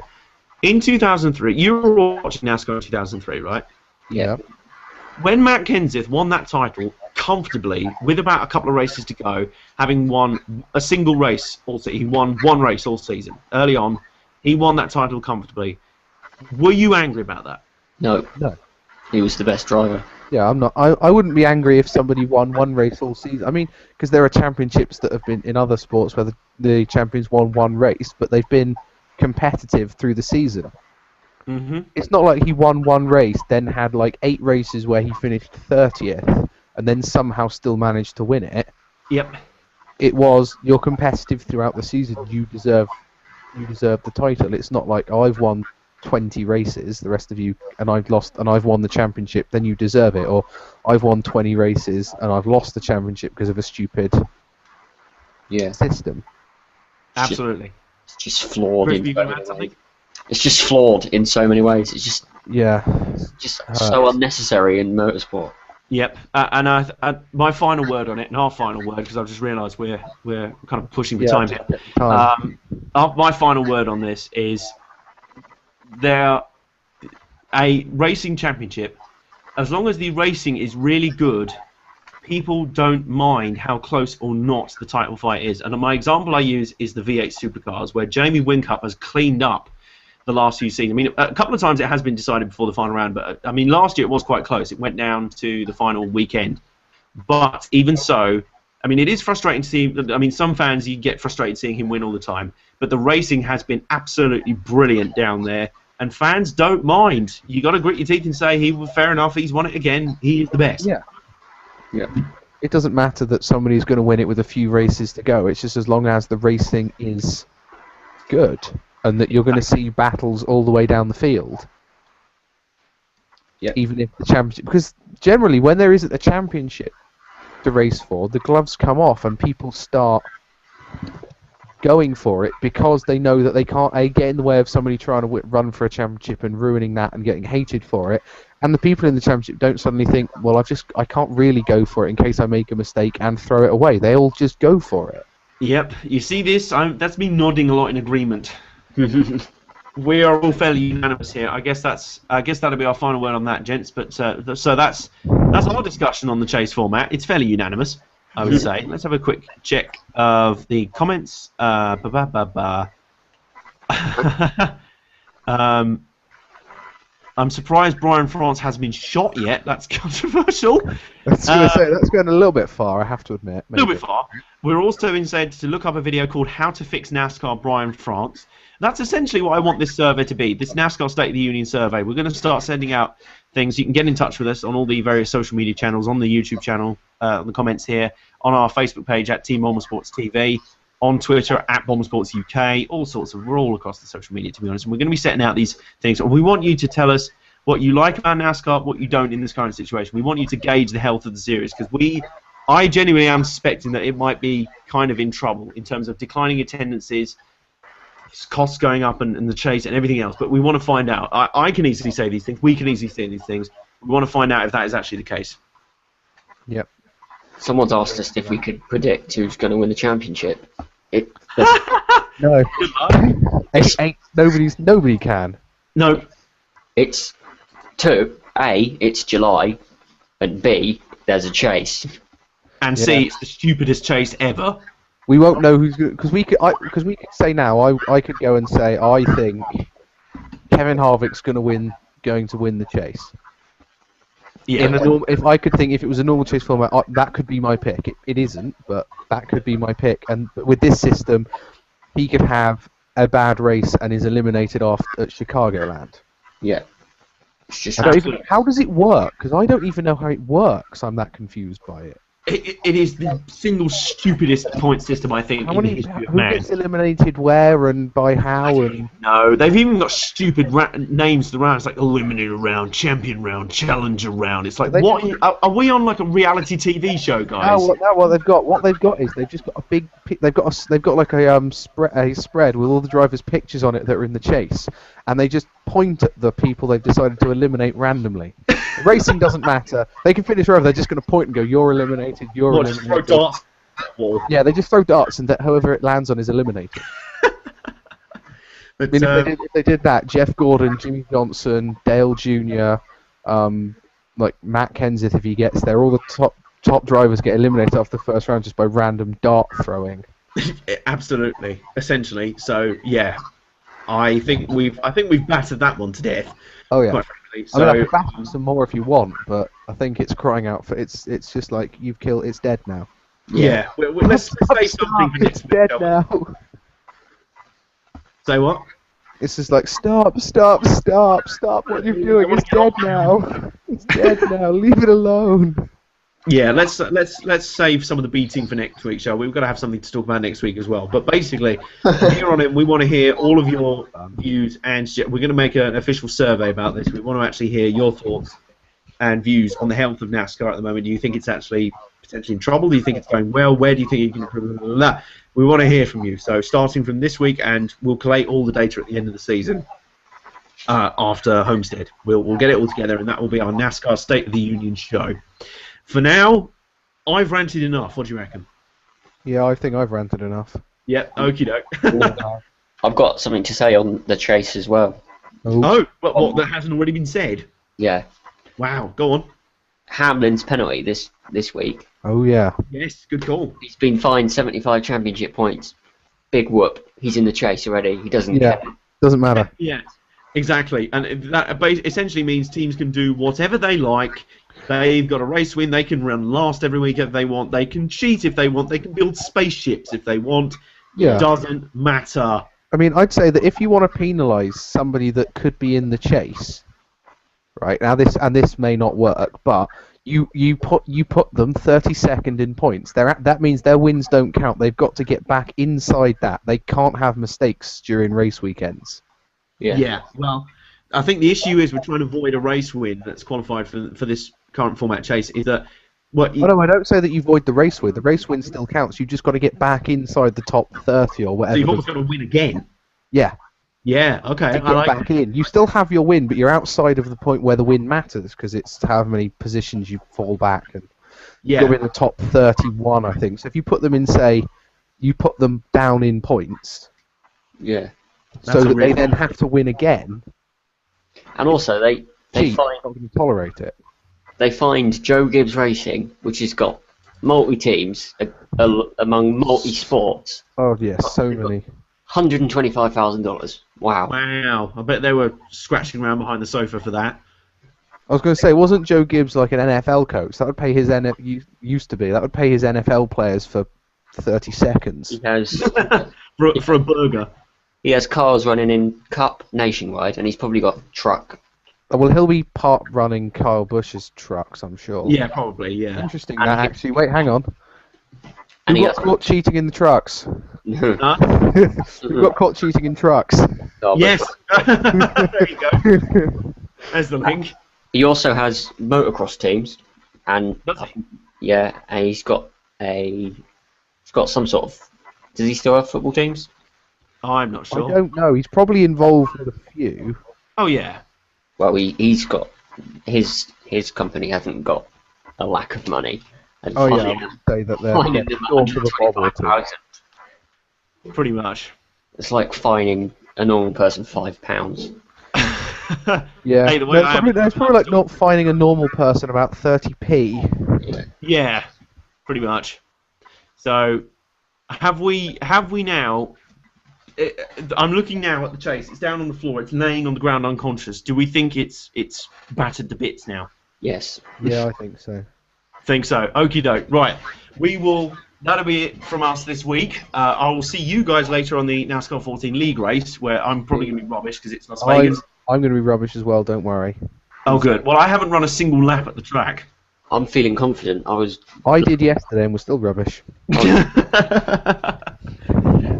In 2003, you were all watching NASCAR in 2003, right? Yeah. When Matt Kenseth won that title comfortably, with about a couple of races to go, having won a single race all season, he won 1 race all season. Early on, he won that title comfortably. Were you angry about that? No. He was the best driver. Yeah, I'm not. I wouldn't be angry if somebody won 1 race all season. I mean, because there are championships that have been in other sports where the champions won 1 race, but they've been competitive through the season. Mm-hmm. It's not like he won 1 race, then had like 8 races where he finished 30th, and then somehow still managed to win it. Yep. It was, you're competitive throughout the season. You deserve the title. It's not like, oh, I've won 20 races, the rest of you, and I've lost, and I've won the championship, then you deserve it. Or I've won 20 races and I've lost the championship because of a stupid system. Absolutely. It's just flawed Chris, in you so gonna many add something? ways. It's just flawed in so many ways. It's just so unnecessary in motorsport. Yep, and my final word on it, and our final word, because I've just realised we're kind of pushing for time here. My final word on this is a racing championship. As long as the racing is really good, people don't mind how close or not the title fight is. And my example I use is the V8 Supercars, where Jamie Whincup has cleaned up the last few seasons. I mean, a couple of times it has been decided before the final round, but I mean, last year it was quite close. It went down to the final weekend. But even so, I mean, it is frustrating to see. I mean, some fans, you get frustrated seeing him win all the time. But the racing has been absolutely brilliant down there, and fans don't mind. You got to grit your teeth and say, fair enough, he's won it again. He is the best. Yeah. It doesn't matter that somebody's going to win it with a few races to go. It's just as long as the racing is good, and that you're going to see battles all the way down the field. Yeah. Even if the championship, because generally when there isn't a championship to race for, the gloves come off and people start going for it because they know that they can't get in the way of somebody trying to run for a championship and ruining that and getting hated for it. And the people in the championship don't suddenly think, well, I can't really go for it in case I make a mistake and throw it away. They all just go for it. Yep. You see this? That's me nodding a lot in agreement. We are all fairly unanimous here. I guess that'll be our final word on that, gents. But so that's our discussion on the chase format. It's fairly unanimous, I would say. Let's have a quick check of the comments. I'm surprised Brian France hasn't been shot yet. That's controversial. That's going a little bit far, I have to admit. A little bit far. We're also been said to look up a video called How to Fix NASCAR Brian France. That's essentially what I want this survey to be, this NASCAR State of the Union survey. We're going to start sending out things. You can get in touch with us on all the various social media channels, on the YouTube channel, on the comments here, on our Facebook page at Team Bomber Sports TV, on Twitter at Bomber Sports UK, all sorts of, we're all across the social media, to be honest. And we're going to be setting out these things. We want you to tell us what you like about NASCAR, what you don't in this current situation. We want you to gauge the health of the series, because I genuinely am suspecting that it might be kind of in trouble in terms of declining attendances, costs going up, and the chase and everything else. But we want to find out. I can easily say these things. We can easily say these things. We want to find out if that is actually the case. Yep. Someone's asked us if we could predict who's going to win the championship. No. Nobody can. No. It's A, it's July, and B, there's a chase. And C, it's the stupidest chase ever. We won't know who's going because we could say now. I could go and say I think Kevin Harvick's going to win the chase. Yeah. If I could think if it was a normal chase format, that could be my pick. It isn't, but that could be my pick. And with this system, he could have a bad race and is eliminated off at Chicagoland. Yeah. It's just how does it work? Because I don't even know how it works. I'm that confused by it. It is the single stupidest point system, I think, in the history of man. Who gets eliminated where and by how? And no, they've even got stupid names to the round. It's like eliminator round, champion round, challenger round. It's like, what? Are we on like a reality TV show, guys? No, what they've got is they've just got a big. They've got like a spread with all the drivers' pictures on it that are in the chase, and they just point at the people they've decided to eliminate randomly. Racing doesn't matter. They can finish wherever. They're just going to point and go, "You're eliminated. You're eliminated." Throw darts. Yeah, they just throw darts, and whoever it lands on is eliminated. But, if they did that, Jeff Gordon, Jimmy Johnson, Dale Jr., like Matt Kenseth, if he gets there, all the top drivers get eliminated after the first round just by random dart throwing. Absolutely, essentially. So yeah, I think we've battered that one to death. Oh yeah. So, I can battle some more if you want, but I think it's crying out for it's just like it's dead now. Yeah, let's say something. It's dead now. Say what? It's just like stop! What you're doing? It's dead now. It's dead now. Leave it alone. Yeah, let's save some of the beating for next week's show. We've got to have something to talk about next week as well. But basically, here on it, we want to hear all of your views, and we're going to make an official survey about this. We want to actually hear your thoughts and views on the health of NASCAR at the moment. Do you think it's actually potentially in trouble? Do you think it's going well? Where do you think you can improve? We want to hear from you. So starting from this week, and we'll collate all the data at the end of the season after Homestead. We'll get it all together, and that will be our NASCAR State of the Union show. For now, I've ranted enough. What do you reckon? Yeah, I think I've ranted enough. Yep, okie doke. I've got something to say on the chase as well. Oh, what that hasn't already been said? Yeah. Wow, go on. Hamlin's penalty this week. Oh, yeah. Yes, good call. He's been fined 75 championship points. Big whoop. He's in the chase already. He doesn't care. Doesn't matter. Yeah, exactly. And that essentially means teams can do whatever they like. They've got a race win. They can run last every week if they want. They can cheat if they want. They can build spaceships if they want. Yeah. It doesn't matter. I mean, I'd say that if you want to penalise somebody that could be in the chase, right now this may not work, but you put them 32nd in points. That means their wins don't count. They've got to get back inside that. They can't have mistakes during race weekends. Yeah. Well, I think the issue is we're trying to avoid a race win that's qualified for this current format chase. Is that no, I don't say that you void the race win. The race win still counts. You've just got to get back inside the top 30 or whatever. So you've almost got to win again. Yeah. Yeah, okay. To get back in. You still have your win, but you're outside of the point where the win matters because it's however many positions you fall back. And you're in the top 31, I think. So if you put them in, say, you put them down in points. Yeah. So that they then have to win again. And also, they not going to tolerate it. They find Joe Gibbs Racing, which has got multi-teams among multi-sports. Oh, yes, so many. $125,000. Wow. Wow. I bet they were scratching around behind the sofa for that. I was going to say, wasn't Joe Gibbs like an NFL coach? That would pay his used to be. That would pay his NFL players for 30 seconds. He has for a burger. He has cars running in Cup nationwide, and he's probably got a truck. Oh, well, he'll be part running Kyle Busch's trucks, I'm sure. Yeah, probably. Yeah. Interesting. That actually. Wait, hang on. And Who got caught cheating in the trucks? Huh? Who got caught cheating in trucks? Yes. There you go. There's the link. He also has motocross teams, and Does he? yeah, and he's got some sort of. Does he still have football teams? I'm not sure. I don't know. He's probably involved with a few. Oh yeah. Well, he's got his company hasn't got a lack of money. And Oh yeah, I would say that they're fining them short of a bob or two. $125,000. Pretty much. It's like fining a normal person £5. Yeah, Hey, the way there's probably like not finding a normal person about 30p. Yeah, pretty much. So, have we now? I'm looking now at the chase. It's down on the floor. It's laying on the ground unconscious. Do we think it's battered to bits now? Yes. Yeah, I think so. Think so. Okie doke. Right. That'll be it from us this week. I will see you guys later on the NASCAR 14 League race, where I'm probably going to be rubbish because it's Las Vegas. I'm going to be rubbish as well. Don't worry. Oh, good. Well, I haven't run a single lap at the track. I'm feeling confident. I did yesterday and was still rubbish.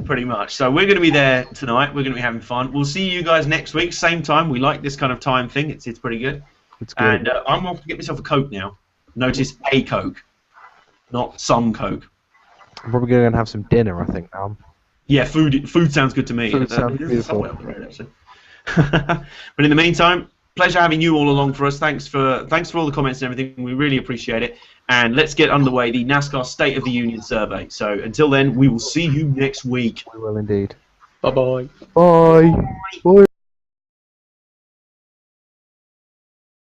Pretty much. So we're going to be there tonight. We're going to be having fun. We'll see you guys next week, same time. We like this kind of time thing. It's pretty good. It's good. And I'm off to get myself a Coke now. Notice a Coke, not some Coke. I'm probably going to have some dinner, I think, now. Yeah, food sounds good to me. Food sounds There's beautiful. somewhere up the road, actually. But in the meantime, pleasure having you all along for us. Thanks for all the comments and everything. We really appreciate it. And let's get underway the NASCAR State of the Union survey. So until then, we will see you next week. We will indeed. Bye-bye. Bye. Bye.